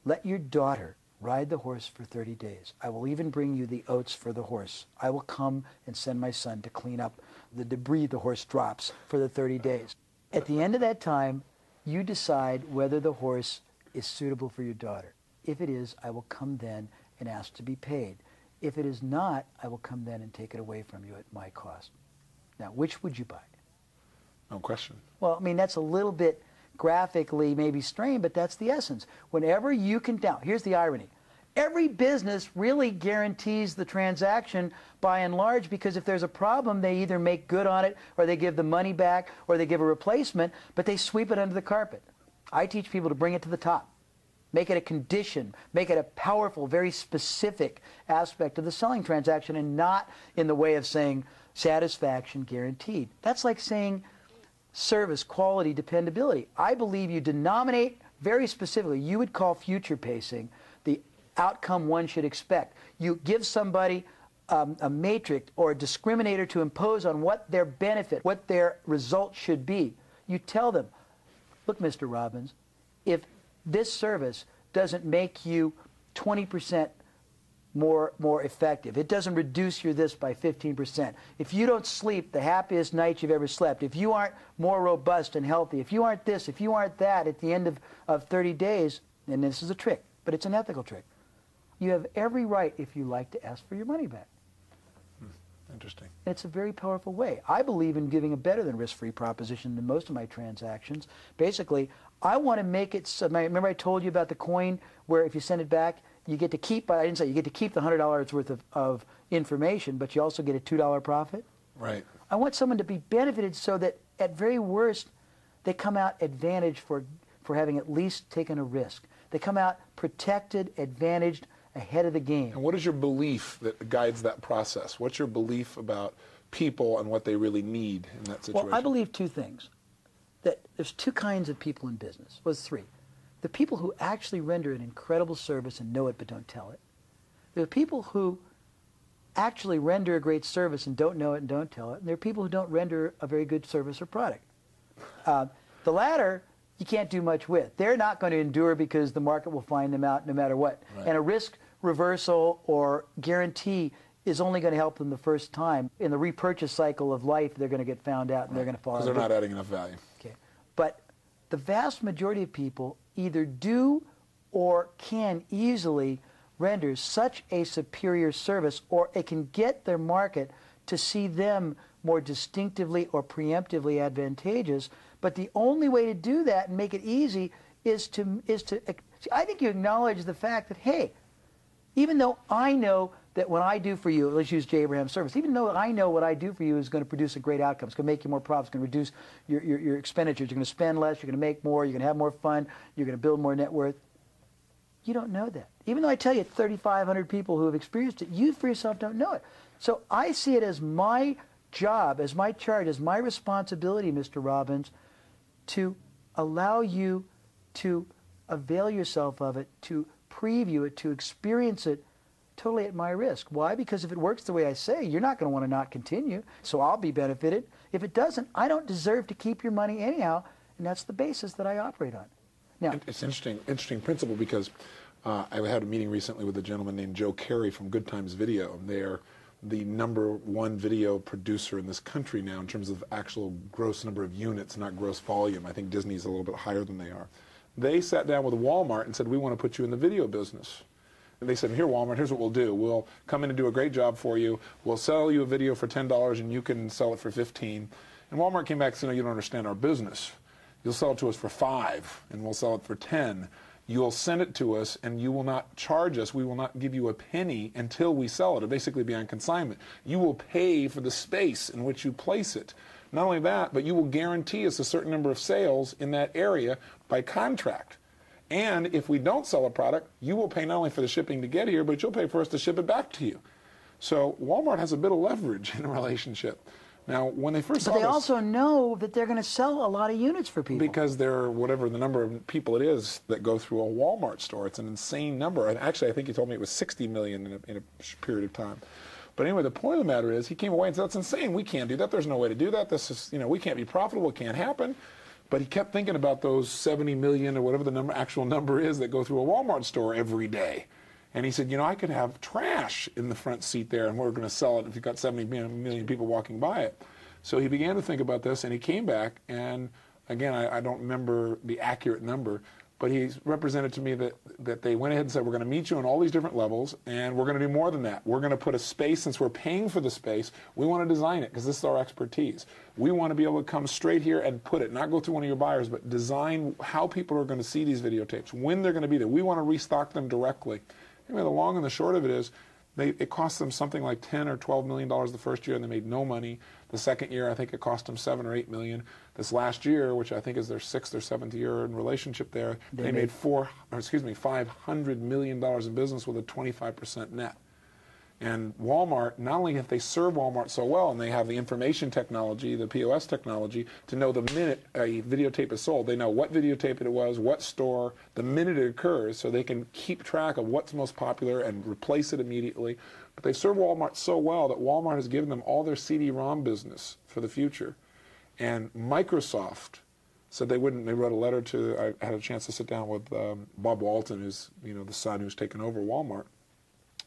Let your daughter ride the horse for 30 days. I will even bring you the oats for the horse. I will come and send my son to clean up the debris the horse drops for the 30 days. At the end of that time, you decide whether the horse is suitable for your daughter. If it is, I will come then and ask to be paid. If it is not, I will come then and take it away from you at my cost. Now, which would you buy? No question. Well, I mean, that's a little bit graphically maybe strained, but that's the essence. Whenever you can doubt, here's the irony. Every business really guarantees the transaction by and large, because if there's a problem, they either make good on it, or they give the money back, or they give a replacement, but they sweep it under the carpet. I teach people to bring it to the top. Make it a condition. Make it a powerful, very specific aspect of the selling transaction, and not in the way of saying satisfaction guaranteed. That's like saying service, quality, dependability. I believe you denominate very specifically, you would call future pacing the outcome one should expect. You give somebody a matrix or a discriminator to impose on what their benefit, what their result should be. You tell them, look, Mr. Robbins, if this service doesn't make you 20% more effective, it doesn't reduce your this by 15%, if you don't sleep the happiest night you've ever slept, if you aren't more robust and healthy, if you aren't this, if you aren't that at the end of 30 days, and this is a trick, but it's an ethical trick, you have every right, if you like, to ask for your money back. Interesting. And it's a very powerful way. I believe in giving a better than risk-free proposition than most of my transactions. Basically, I want to make it so, remember I told you about the coin where if you send it back, you get to keep, I didn't say you get to keep the $100 worth of information, but you also get a $2 profit? Right. I want someone to be benefited so that at very worst, they come out advantaged for having at least taken a risk. They come out protected, advantaged, ahead of the game. And what is your belief that guides that process? What's your belief about people and what they really need in that situation? Well, I believe two things. That there's two kinds of people in business. Well, three. The people who actually render an incredible service and know it but don't tell it. There are people who actually render a great service and don't know it and don't tell it. And there are people who don't render a very good service or product. The latter, you can't do much with. They're not going to endure because the market will find them out no matter what. Right. And a risk reversal or guarantee is only going to help them the first time. In the repurchase cycle of life, they're going to get found out and they're going to fall out. Because they're not adding enough value. Okay. But the vast majority of people either do or can easily render such a superior service, or it can get their market to see them more distinctively or preemptively advantageous. But the only way to do that and make it easy is to I think you acknowledge the fact that, hey, even though I know that what I do for you, let's use J. Abraham's service, even though I know what I do for you is going to produce a great outcome, it's going to make you more profits, it's going to reduce your expenditures, you're going to spend less, you're going to make more, you're going to have more fun, you're going to build more net worth. You don't know that. Even though I tell you 3,500 people who have experienced it, you for yourself don't know it. So I see it as my job, as my charge, as my responsibility, Mr. Robbins, to allow you to avail yourself of it, to preview it, to experience it totally at my risk. Why? Because if it works the way I say, you're not going to want to not continue, so I'll be benefited. If it doesn't, I don't deserve to keep your money anyhow, and that's the basis that I operate on. Now, it's interesting principle, because I had a meeting recently with a gentleman named Joe Carey from Good Times Video. They're the #1 video producer in this country now in terms of actual gross number of units, not gross volume. I think Disney's a little bit higher than they are. They sat down with Walmart and said, we want to put you in the video business. And they said, here, Walmart, here's what we'll do. We'll come in and do a great job for you. We'll sell you a video for $10 and you can sell it for $15. And Walmart came back and said, no, you don't understand our business. You'll sell it to us for $5 and we'll sell it for $10. You'll send it to us and you will not charge us. We will not give you a penny until we sell it. It'll basically be on consignment. You will pay for the space in which you place it. Not only that, but you will guarantee us a certain number of sales in that area by contract. And if we don't sell a product, you will pay not only for the shipping to get here, but you'll pay for us to ship it back to you. So Walmart has a bit of leverage in a relationship. Now, when they first saw this, but they also know that they're going to sell a lot of units for people. Because they're, whatever the number of people it is that go through a Walmart store, it's an insane number. And actually, I think he told me it was 60 million in a period of time. But anyway, the point of the matter is, he came away and said, that's insane. We can't do that. There's no way to do that. This is, we can't be profitable. It can't happen. But he kept thinking about those 70 million or whatever the actual number is that go through a Walmart store every day. And he said, I could have trash in the front seat there, and we're going to sell it if you've got 70 million people walking by it. So he began to think about this, and he came back, and again, I don't remember the accurate number, but he represented to me that they went ahead and said, we're going to meet you on all these different levels, and we're going to do more than that. We're going to put a space, since we're paying for the space, we want to design it, because this is our expertise. We want to be able to come straight here and put it, not go through one of your buyers, but design how people are going to see these videotapes, when they're going to be there. We want to restock them directly. Anyway, the long and the short of it is, it cost them something like $10 or $12 million the first year, and they made no money. The second year, I think it cost them $7 or $8 million. This last year, which I think is their 6th or 7th year in relationship there, they made $500 million in business with a 25% net. And Walmart, not only have they served Walmart so well, and they have the information technology, the POS technology, to know the minute a videotape is sold. They know what videotape it was, what store, the minute it occurs, so they can keep track of what's most popular and replace it immediately. But they serve Walmart so well that Walmart has given them all their CD-ROM business for the future. And Microsoft said they wouldn't. They wrote a letter to, I had a chance to sit down with Bob Walton, who's the son who's taken over Walmart.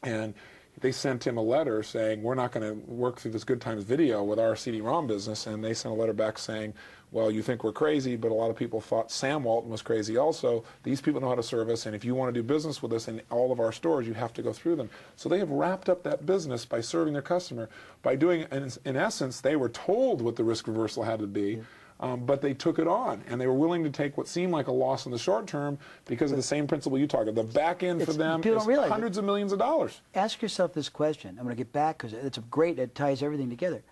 And they sent him a letter saying, we're not going to work through this Good Times video with our CD-ROM business. And they sent a letter back saying, well, you think we're crazy, but a lot of people thought Sam Walton was crazy also. These people know how to serve us, and if you want to do business with us in all of our stores, you have to go through them. So they have wrapped up that business by serving their customer. By doing, in essence, they were told what the risk reversal had to be. But they took it on, and they were willing to take what seemed like a loss in the short term because of the same principle you talked about. The back end for them is hundreds of millions of dollars. Ask yourself this question. I'm going to get back because it's great. It ties everything together.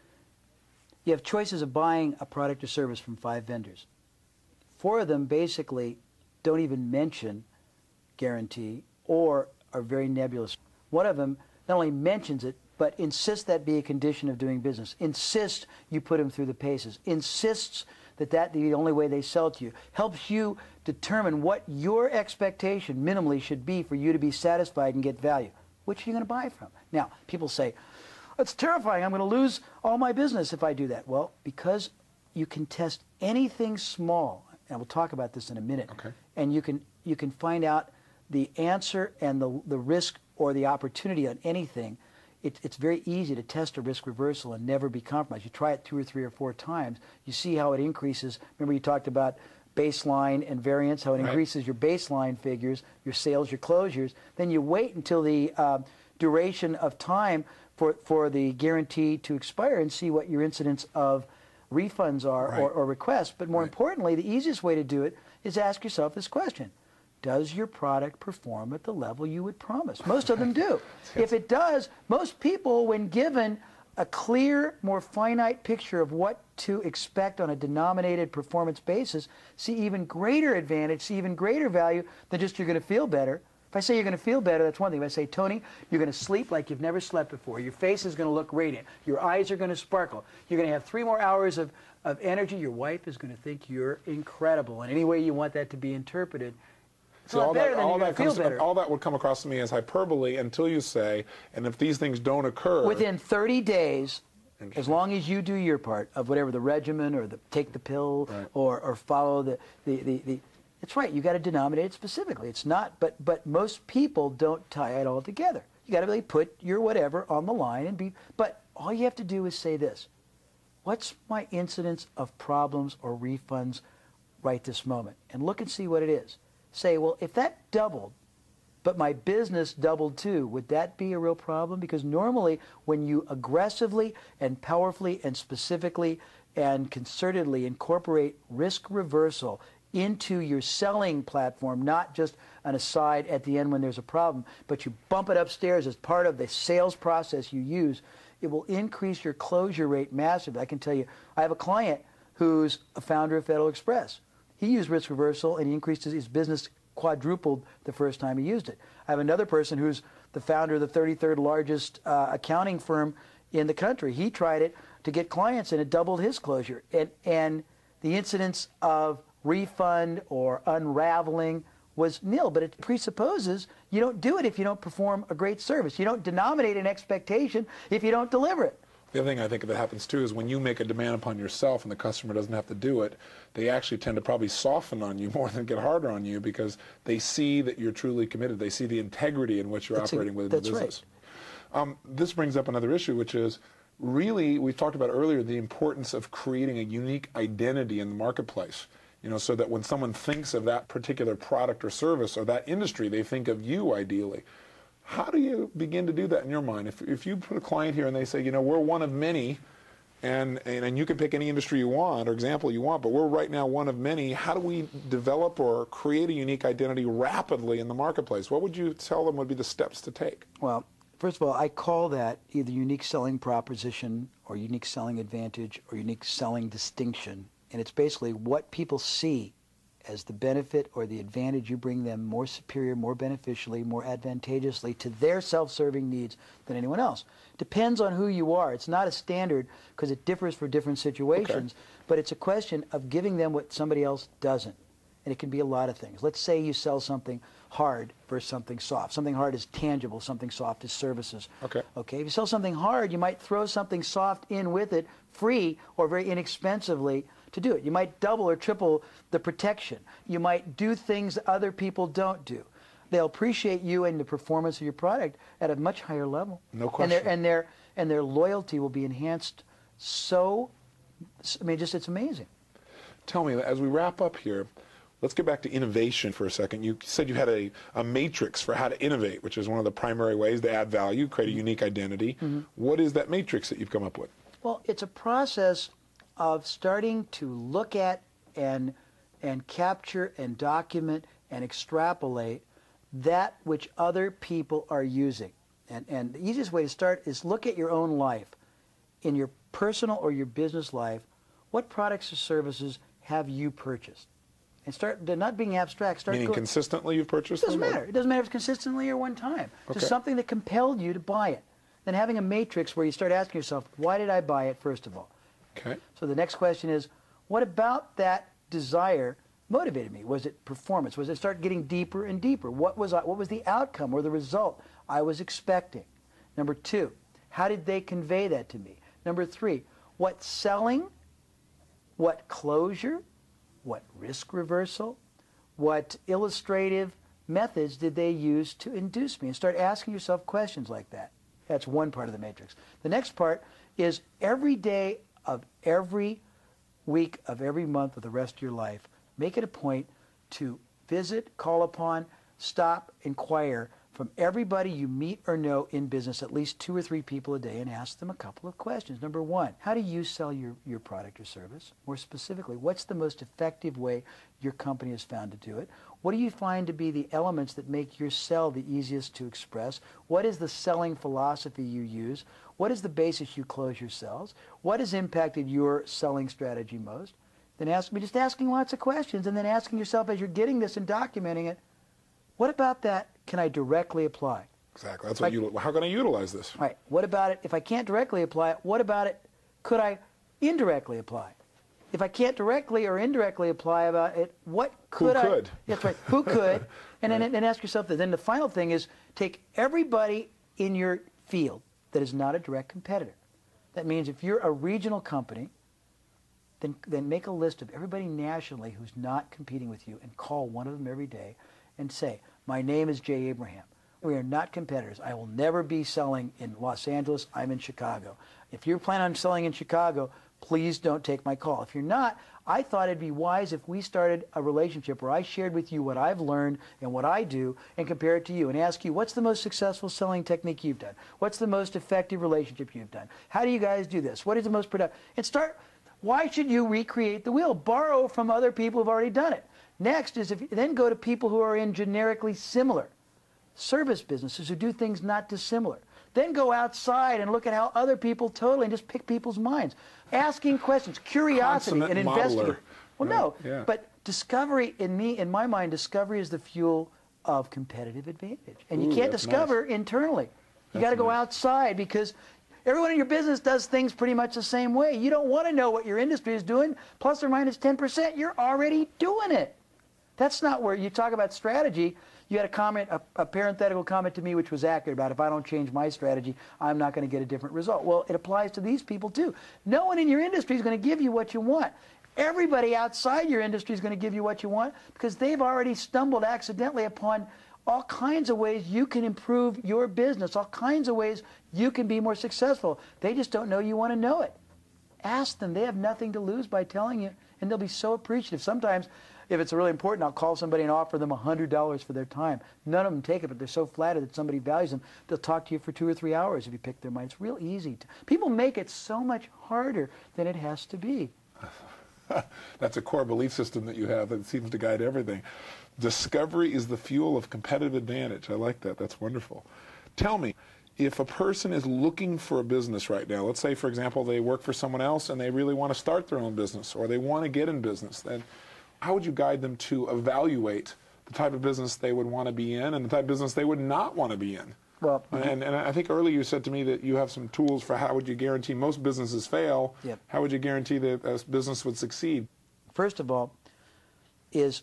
You have choices of buying a product or service from 5 vendors. 4 of them basically don't even mention guarantee or are very nebulous. One of them not only mentions it, but insists that be a condition of doing business, insists you put them through the paces, insists that the only way they sell to you, helps you determine what your expectation minimally should be for you to be satisfied and get value. Which are you going to buy from? Now, people say, it's terrifying, I'm going to lose all my business if I do that. Well, because you can test anything small, and we'll talk about this in a minute, okay, and you can find out the answer and the risk or the opportunity on anything. It's very easy to test a risk reversal and never be compromised. You try it 2 or 3 or 4 times. You see how it increases. Remember you talked about baseline and variance, how it increases your baseline figures, your sales, your closures. Then you wait until the duration of time for the guarantee to expire and see what your incidence of refunds are or requests. But more importantly, the easiest way to do it is ask yourself this question. Does your product perform at the level you would promise? Most of them do. If it does, most people, when given a clear, more finite picture of what to expect on a denominated performance basis, see even greater advantage, see even greater value than just you're going to feel better. If I say you're going to feel better, that's one thing. If I say, Tony, you're going to sleep like you've never slept before. Your face is going to look radiant. Your eyes are going to sparkle. You're going to have 3 more hours of energy. Your wife is going to think you're incredible. And any way you want that to be interpreted, See, all that would come across to me as hyperbole until you say, and if these things don't occur... Within 30 days, as long as you do your part of whatever the regimen or take the pill or follow the it's right, you got to denominate it specifically. It's not, but most people don't tie it all together. You got to really put your whatever on the line and be, but all you have to do is say this. What's my incidence of problems or refunds right this moment? And look and see what it is. Say, well, if that doubled, but my business doubled too, would that be a real problem? Because normally when you aggressively and powerfully and specifically and concertedly incorporate risk reversal into your selling platform, not just an aside at the end when there's a problem, but you bump it upstairs as part of the sales process you use, it will increase your closure rate massively. I can tell you, I have a client who's a founder of Federal Express. He used risk reversal and he increased his business quadrupled the first time he used it. I have another person who's the founder of the 33rd largest accounting firm in the country. He tried it to get clients and it doubled his closure. And the incidence of refund or unraveling was nil, but it presupposes you don't do it if you don't perform a great service. You don't denominate an expectation if you don't deliver it. The other thing I think that happens too is when you make a demand upon yourself and the customer doesn't have to do it, they actually tend to probably soften on you more than get harder on you because they see that you're truly committed. They see the integrity in which you're operating within the business. Right. This brings up another issue, which is really, we talked about earlier, the importance of creating a unique identity in the marketplace. So that when someone thinks of that particular product or service or that industry, they think of you ideally. How do you begin to do that in your mind? If you put a client here and they say, we're one of many, and you can pick any industry you want or example you want, but we're right now one of many, how do we develop or create a unique identity rapidly in the marketplace? What would you tell them would be the steps to take? Well, first of all, I call that either unique selling proposition or unique selling advantage or unique selling distinction. And it's basically what people see as the benefit or the advantage you bring them more superior, more beneficially, more advantageously to their self-serving needs than anyone else. Depends on who you are. It's not a standard because it differs for different situations, but it's a question of giving them what somebody else doesn't. And it can be a lot of things. Let's say you sell something hard versus something soft. Something hard is tangible, something soft is services. Okay. If you sell something hard, you might throw something soft in with it, free or very inexpensively, to do it. You might double or triple the protection. You might do things other people don't do. They'll appreciate you and the performance of your product at a much higher level. No question. And their loyalty will be enhanced so, I mean, just it's amazing. Tell me, as we wrap up here, let's get back to innovation for a second. You said you had a matrix for how to innovate, which is one of the primary ways to add value, create a unique identity. What is that matrix that you've come up with? Well, it's a process of starting to look at and capture and document and extrapolate that which other people are using. And the easiest way to start is look at your own life. In your personal or your business life, what products or services have you purchased? And start not being abstract. Meaning consistently you've purchased them? It doesn't matter. It doesn't matter if it's consistently or one time. Just something that compelled you to buy it. Then having a matrix where you start asking yourself, why did I buy it, first of all? So the next question is, what about that desire motivated me? Was it performance? Was it start getting deeper and deeper? What was the outcome or the result I was expecting? Number two, how did they convey that to me? Number three, what selling, what closure, what risk reversal, what illustrative methods did they use to induce me? And start asking yourself questions like that. That's one part of the matrix. The next part is every day of every week of every month of the rest of your life, make it a point to visit, call upon, stop, inquire from everybody you meet or know in business, at least 2 or 3 people a day, and ask them a couple of questions. Number one, how do you sell your product or service? More specifically, what's the most effective way your company has found to do it? What do you find to be the elements that make your sell the easiest to express? What is the selling philosophy you use? What is the basis you close your sales? What has impacted your selling strategy most? Then just asking lots of questions, and then asking yourself as you're getting this and documenting it, what about that can I directly apply? Exactly. That's what how can I utilize this? Right. What about it if I can't directly apply it? What about it could I indirectly apply? If I can't directly or indirectly apply about it, what could I? Who could? That's right. Who could? And then ask yourself that. Then the final thing is take everybody in your field that is not a direct competitor. That means if you're a regional company, then make a list of everybody nationally who's not competing with you and call one of them every day and say, my name is Jay Abraham. We are not competitors. I will never be selling in Los Angeles. I'm in Chicago. If you're planning on selling in Chicago, please don't take my call. If you're not, I thought it'd be wise if we started a relationship where I shared with you what I've learned and what I do and compare it to you and ask you, what's the most successful selling technique you've done? What's the most effective relationship you've done? How do you guys do this? What is the most productive? And start, why should you recreate the wheel? Borrow from other people who've already done it. Next is then go to people who are in generically similar service businesses who do things not dissimilar. Then go outside and look at how other people totally, and just pick people's minds. Asking questions, curiosity, and investigating. Well, no, but discovery, in my mind, discovery is the fuel of competitive advantage. And you can't discover internally. You got to go outside because everyone in your business does things pretty much the same way. You don't want to know what your industry is doing, plus or minus 10%. You're already doing it. That's not where you talk about strategy. You had a comment, a parenthetical comment to me which was accurate about if I don't change my strategy, I'm not going to get a different result. Well, it applies to these people too. No one in your industry is going to give you what you want. Everybody outside your industry is going to give you what you want because they've already stumbled accidentally upon all kinds of ways you can improve your business, all kinds of ways you can be more successful. They just don't know you want to know it. Ask them. They have nothing to lose by telling you, and they'll be so appreciative. Sometimes, if it's really important, I'll call somebody and offer them $100 for their time. None of them take it, but they're so flattered that somebody values them, they'll talk to you for 2 or 3 hours if you pick their mind. It's real easy. People make it so much harder than it has to be. That's a core belief system that you have that seems to guide everything. Discovery is the fuel of competitive advantage. I like that. That's wonderful. Tell me, if a person is looking for a business right now, let's say, for example, they work for someone else and they really want to start their own business or they want to get in business, then how would you guide them to evaluate the type of business they would want to be in and the type of business they would not want to be in? Well, and I think earlier you said to me that you have some tools for how would you guarantee most businesses fail. Yep. How would you guarantee that a business would succeed? First of all, is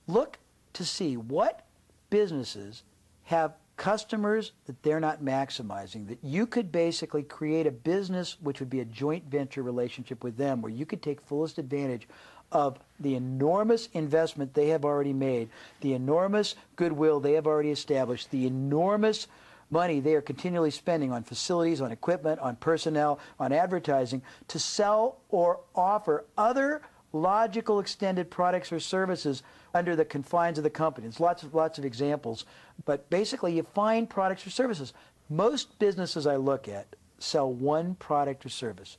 look to see what businesses have customers that they're not maximizing, that you could basically create a business which would be a joint venture relationship with them where you could take fullest advantage of the enormous investment they have already made, the enormous goodwill they have already established, the enormous money they are continually spending on facilities, on equipment, on personnel, on advertising, to sell or offer other logical extended products or services under the confines of the company. There's lots of examples, but basically you find products or services. Most businesses I look at sell one product or service.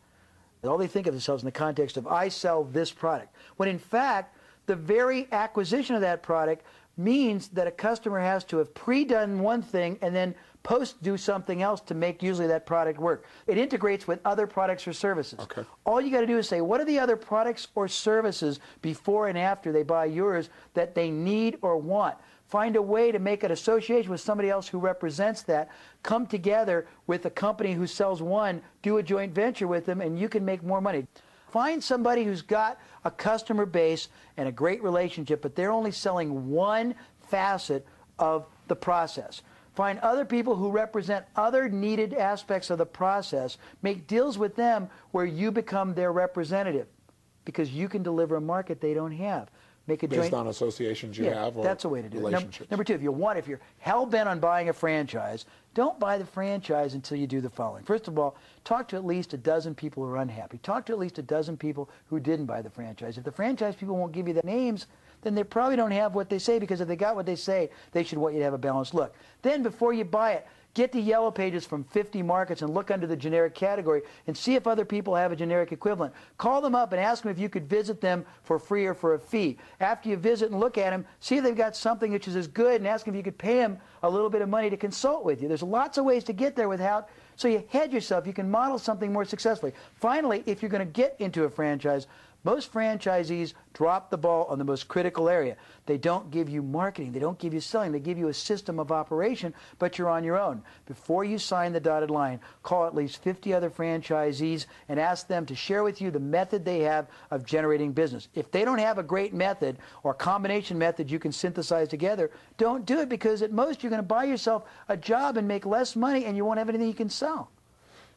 All they think of themselves in the context of, I sell this product, when in fact the very acquisition of that product means that a customer has to have pre-done one thing and then post do something else to make usually that product work. It integrates with other products or services. Okay. All you got to do is say, what are the other products or services before and after they buy yours that they need or want? Find a way to make an association with somebody else who represents that. Come together with a company who sells one, do a joint venture with them, and you can make more money. Find somebody who's got a customer base and a great relationship, but they're only selling one facet of the process. Find other people who represent other needed aspects of the process. Make deals with them where you become their representative because you can deliver a market they don't have. Make a based on associations you have or that's a way to do it. Relationships. Number two, if you're hell-bent on buying a franchise, don't buy the franchise until you do the following. First of all, talk to at least a dozen people who are unhappy. Talk to at least a dozen people who didn't buy the franchise. If the franchise people won't give you the names, then they probably don't have what they say, because if they got what they say, they should want you to have a balanced look. Then before you buy it, get the yellow pages from 50 markets and look under the generic category and see if other people have a generic equivalent. Call them up and ask them if you could visit them for free or for a fee. After you visit and look at them, see if they've got something which is as good and ask them if you could pay them a little bit of money to consult with you. There's lots of ways to get there without, so you hedge yourself. You can model something more successfully. Finally, if you're going to get into a franchise, most franchisees drop the ball on the most critical area. They don't give you marketing. They don't give you selling. They give you a system of operation, but you're on your own. Before you sign the dotted line, call at least 50 other franchisees and ask them to share with you the method they have of generating business. If they don't have a great method or combination method you can synthesize together, don't do it, because at most you're going to buy yourself a job and make less money and you won't have anything you can sell.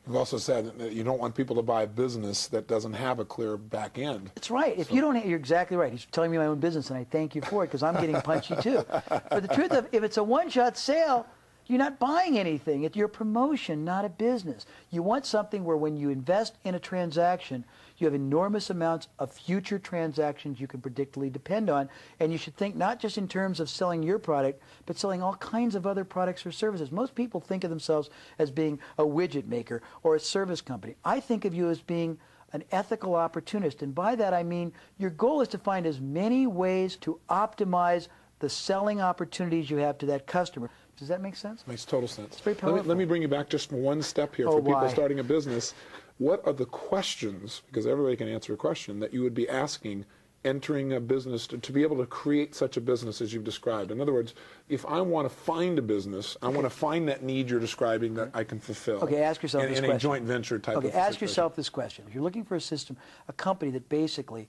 You've also said that you don't want people to buy a business that doesn't have a clear back end. That's right. If you don't, you're exactly right. He's telling me my own business, and I thank you for it, because I'm getting punchy too. But the truth of, if it's a one-shot sale, you're not buying anything. It's your promotion, not a business. You want something where when you invest in a transaction, you have enormous amounts of future transactions you can predictably depend on, and you should think not just in terms of selling your product, but selling all kinds of other products or services. Most people think of themselves as being a widget maker or a service company. I think of you as being an ethical opportunist, and by that I mean your goal is to find as many ways to optimize the selling opportunities you have to that customer. Does that make sense? Makes total sense. It's very powerful. Let me bring you back just one step here for people starting a business. What are the questions, because everybody can answer a question, that you would be asking entering a business to be able to create such a business as you've described? In other words, if I want to find a business, I want to find that need you're describing that I can fulfill. Okay, ask yourself this question. In a joint venture type of situation. Ask yourself this question. If you're looking for a system, a company that basically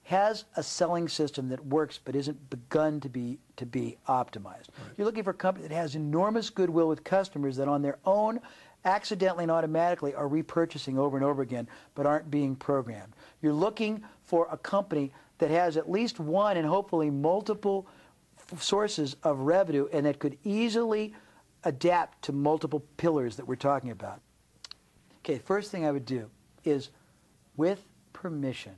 has a selling system that works but isn't begun to be optimized. Right. You're looking for a company that has enormous goodwill with customers that on their own, accidentally and automatically, are repurchasing over and over again but aren't being programmed. You're looking for a company that has at least one and hopefully multiple sources of revenue and that could easily adapt to multiple pillars that we're talking about. Okay, first thing I would do is, with permission,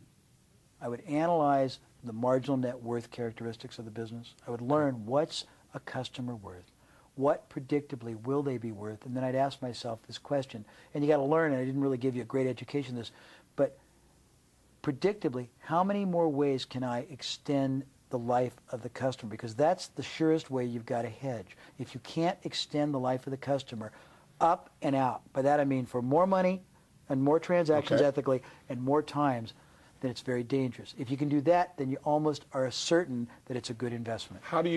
I would analyze the marginal net worth characteristics of the business. I would learn what's a customer worth. What predictably will they be worth? And then I'd ask myself this question. And you got to learn, and I didn't really give you a great education in this, but predictably, how many more ways can I extend the life of the customer? Because that's the surest way you've got to hedge. If you can't extend the life of the customer up and out, by that I mean for more money and more transactions ethically and more times, then it's very dangerous. If you can do that, then you almost are certain that it's a good investment. How do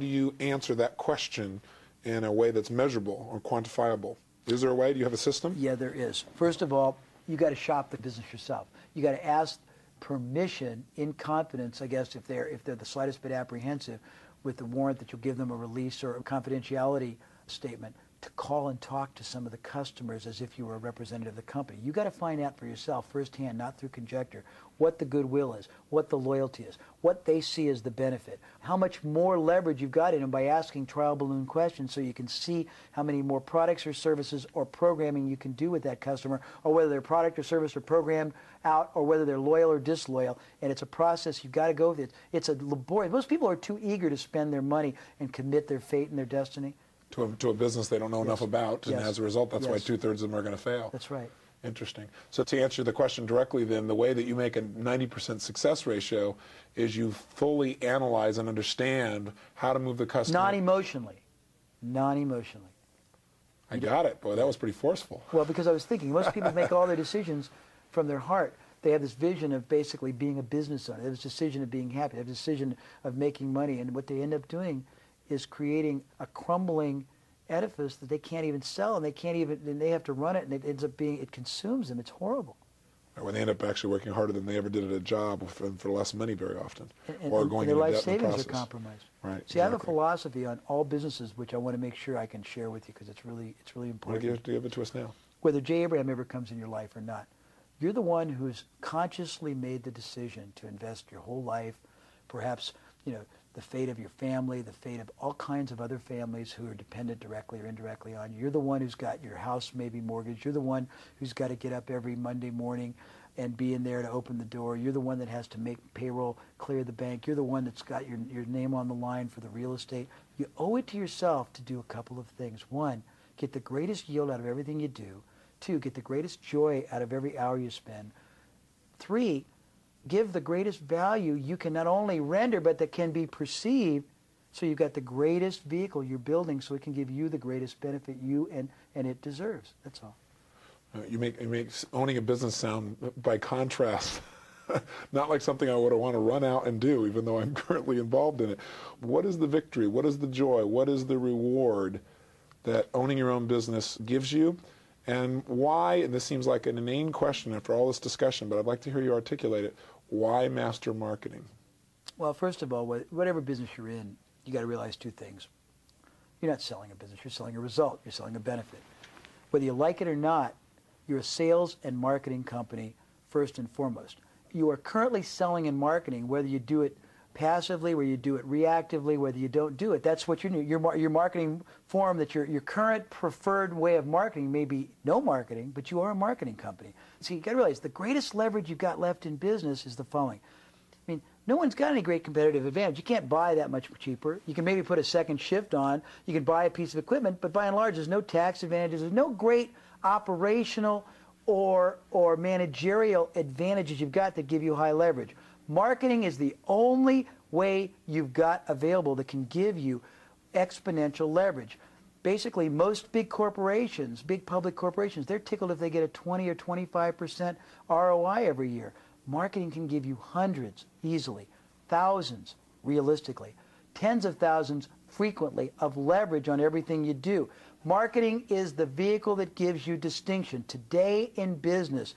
you answer that question in a way that's measurable or quantifiable? Is there a way? Do you have a system? Yeah, there is. First of all, you got to shop the business yourself. You got to ask permission in confidence, I guess, if they're the slightest bit apprehensive, with the warrant that you'll give them a release or a confidentiality statement, to call and talk to some of the customers as if you were a representative of the company. You got to find out for yourself firsthand, not through conjecture, what the goodwill is, what the loyalty is, what they see as the benefit, how much more leverage you've got in them by asking trial balloon questions, so you can see how many more products or services or programming you can do with that customer, or whether their product or service are programmed out, or whether they're loyal or disloyal. And it's a process you've got to go with. It's a laborious. Most people are too eager to spend their money and commit their fate and their destiny to a business they don't know enough about, and as a result, that's why 2/3 of them are going to fail. That's right. Interesting. So to answer the question directly, then, the way that you make a 90% success ratio is you fully analyze and understand how to move the customer. Non-emotionally. Non-emotionally. I got it. Boy, that was pretty forceful. Well, because I was thinking, most people make all their decisions from their heart. They have this vision of basically being a business owner. They have this decision of being happy. They have this decision of making money. And what they end up doing is creating a crumbling edifice that they can't even sell, and they have to run it, and it ends up it consumes them. It's horrible. When they end up actually working harder than they ever did at a job for less money very often, or going their into life debt in the savings process. are compromised. Right. See, exactly. I have a philosophy on all businesses, which I want to make sure I can share with you, because it's really important. Why don't you give it to us now? Whether J. Abraham ever comes in your life or not, you're the one who's consciously made the decision to invest your whole life, perhaps, the fate of your family, the fate of all kinds of other families who are dependent directly or indirectly on you. You're the one who's got your house maybe mortgaged. You're the one who's got to get up every Monday morning and be in there to open the door. You're the one that has to make payroll, clear the bank. You're the one that's got your name on the line for the real estate. You owe it to yourself to do a couple of things. One, get the greatest yield out of everything you do. Two, get the greatest joy out of every hour you spend. Three, give the greatest value you can not only render, but that can be perceived, so you've got the greatest vehicle you're building, so it can give you the greatest benefit you and it deserves. That's all. You make owning a business sound, by contrast, not like something I would want to run out and do, even though I'm currently involved in it. What is the victory? What is the joy? What is the reward that owning your own business gives you? And why, and this seems like an inane question after all this discussion, but I'd like to hear you articulate it, why master marketing? Well, first of all, whatever business you're in, you got to realize two things. You're not selling a business, you're selling a result, you're selling a benefit. Whether you like it or not, you're a sales and marketing company first and foremost. You are currently selling and marketing, whether you do it passively, whether you do it reactively, whether you don't do it. That's what your marketing form, that your current preferred way of marketing may be no marketing, but you are a marketing company. So you got to realize the greatest leverage you've got left in business is the following. I mean, no one's got any great competitive advantage. You can't buy that much cheaper. You can maybe put a second shift on. You can buy a piece of equipment, but by and large, there's no tax advantages. There's no great operational or managerial advantages you've got that give you high leverage. Marketing is the only way you've got available that can give you exponential leverage. Basically, most big corporations, big public corporations, they're tickled if they get a 20 or 25% ROI every year. Marketing can give you hundreds easily, thousands realistically, tens of thousands frequently of leverage on everything you do. Marketing is the vehicle that gives you distinction. Today in business,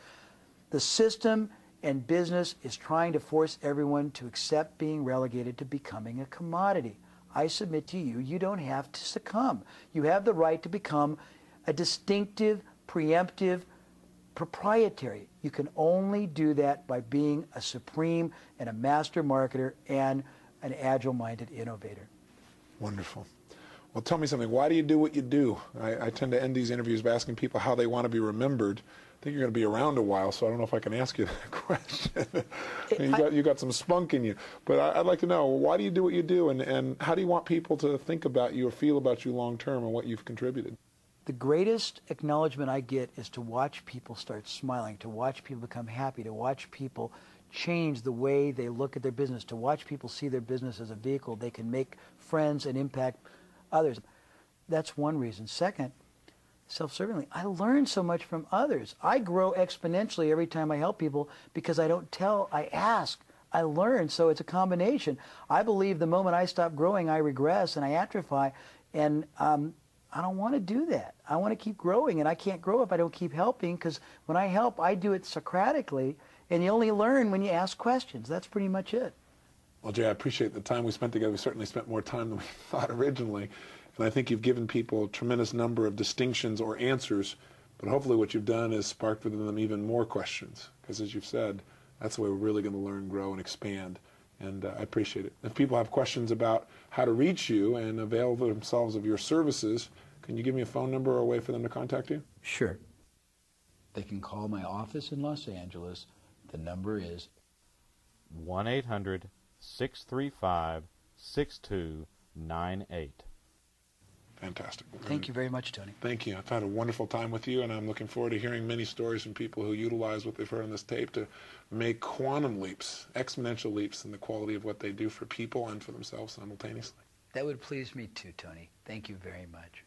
the system and business is trying to force everyone to accept being relegated to becoming a commodity. I submit to you, you don't have to succumb. You have the right to become a distinctive, preemptive, proprietary. You can only do that by being a supreme and a master marketer and an agile-minded innovator. Wonderful. Well, tell me something. Why do you do what you do? I tend to end these interviews by asking people how they want to be remembered. I think you're going to be around a while, so I don't know if I can ask you that question. You got some spunk in you. But I'd like to know, why do you do what you do, and how do you want people to think about you or feel about you long term and what you've contributed? The greatest acknowledgement I get is to watch people start smiling, to watch people become happy, to watch people change the way they look at their business, to watch people see their business as a vehicle they can make friends and impact others. That's one reason. Second self-servingly. I learn so much from others. I grow exponentially every time I help people because I don't tell, I ask. I learn, so it's a combination. I believe the moment I stop growing, I regress and I atrophy, and I don't want to do that. I want to keep growing, and I can't grow if I don't keep helping, because when I help, I do it Socratically, and you only learn when you ask questions. That's pretty much it. Well, Jay, I appreciate the time we spent together. We certainly spent more time than we thought originally, and I think you've given people a tremendous number of distinctions or answers, but hopefully what you've done is sparked within them even more questions, because as you've said, that's the way we're really going to learn, grow, and expand. And I appreciate it. If people have questions about how to reach you and avail themselves of your services, can you give me a phone number or a way for them to contact you? Sure. They can call my office in Los Angeles. The number is 1-800-635-6298. Fantastic. Thank you very much, Tony. Thank you. I've had a wonderful time with you, and I'm looking forward to hearing many stories from people who utilize what they've heard on this tape to make quantum leaps, exponential leaps in the quality of what they do for people and for themselves simultaneously. That would please me too, Tony. Thank you very much.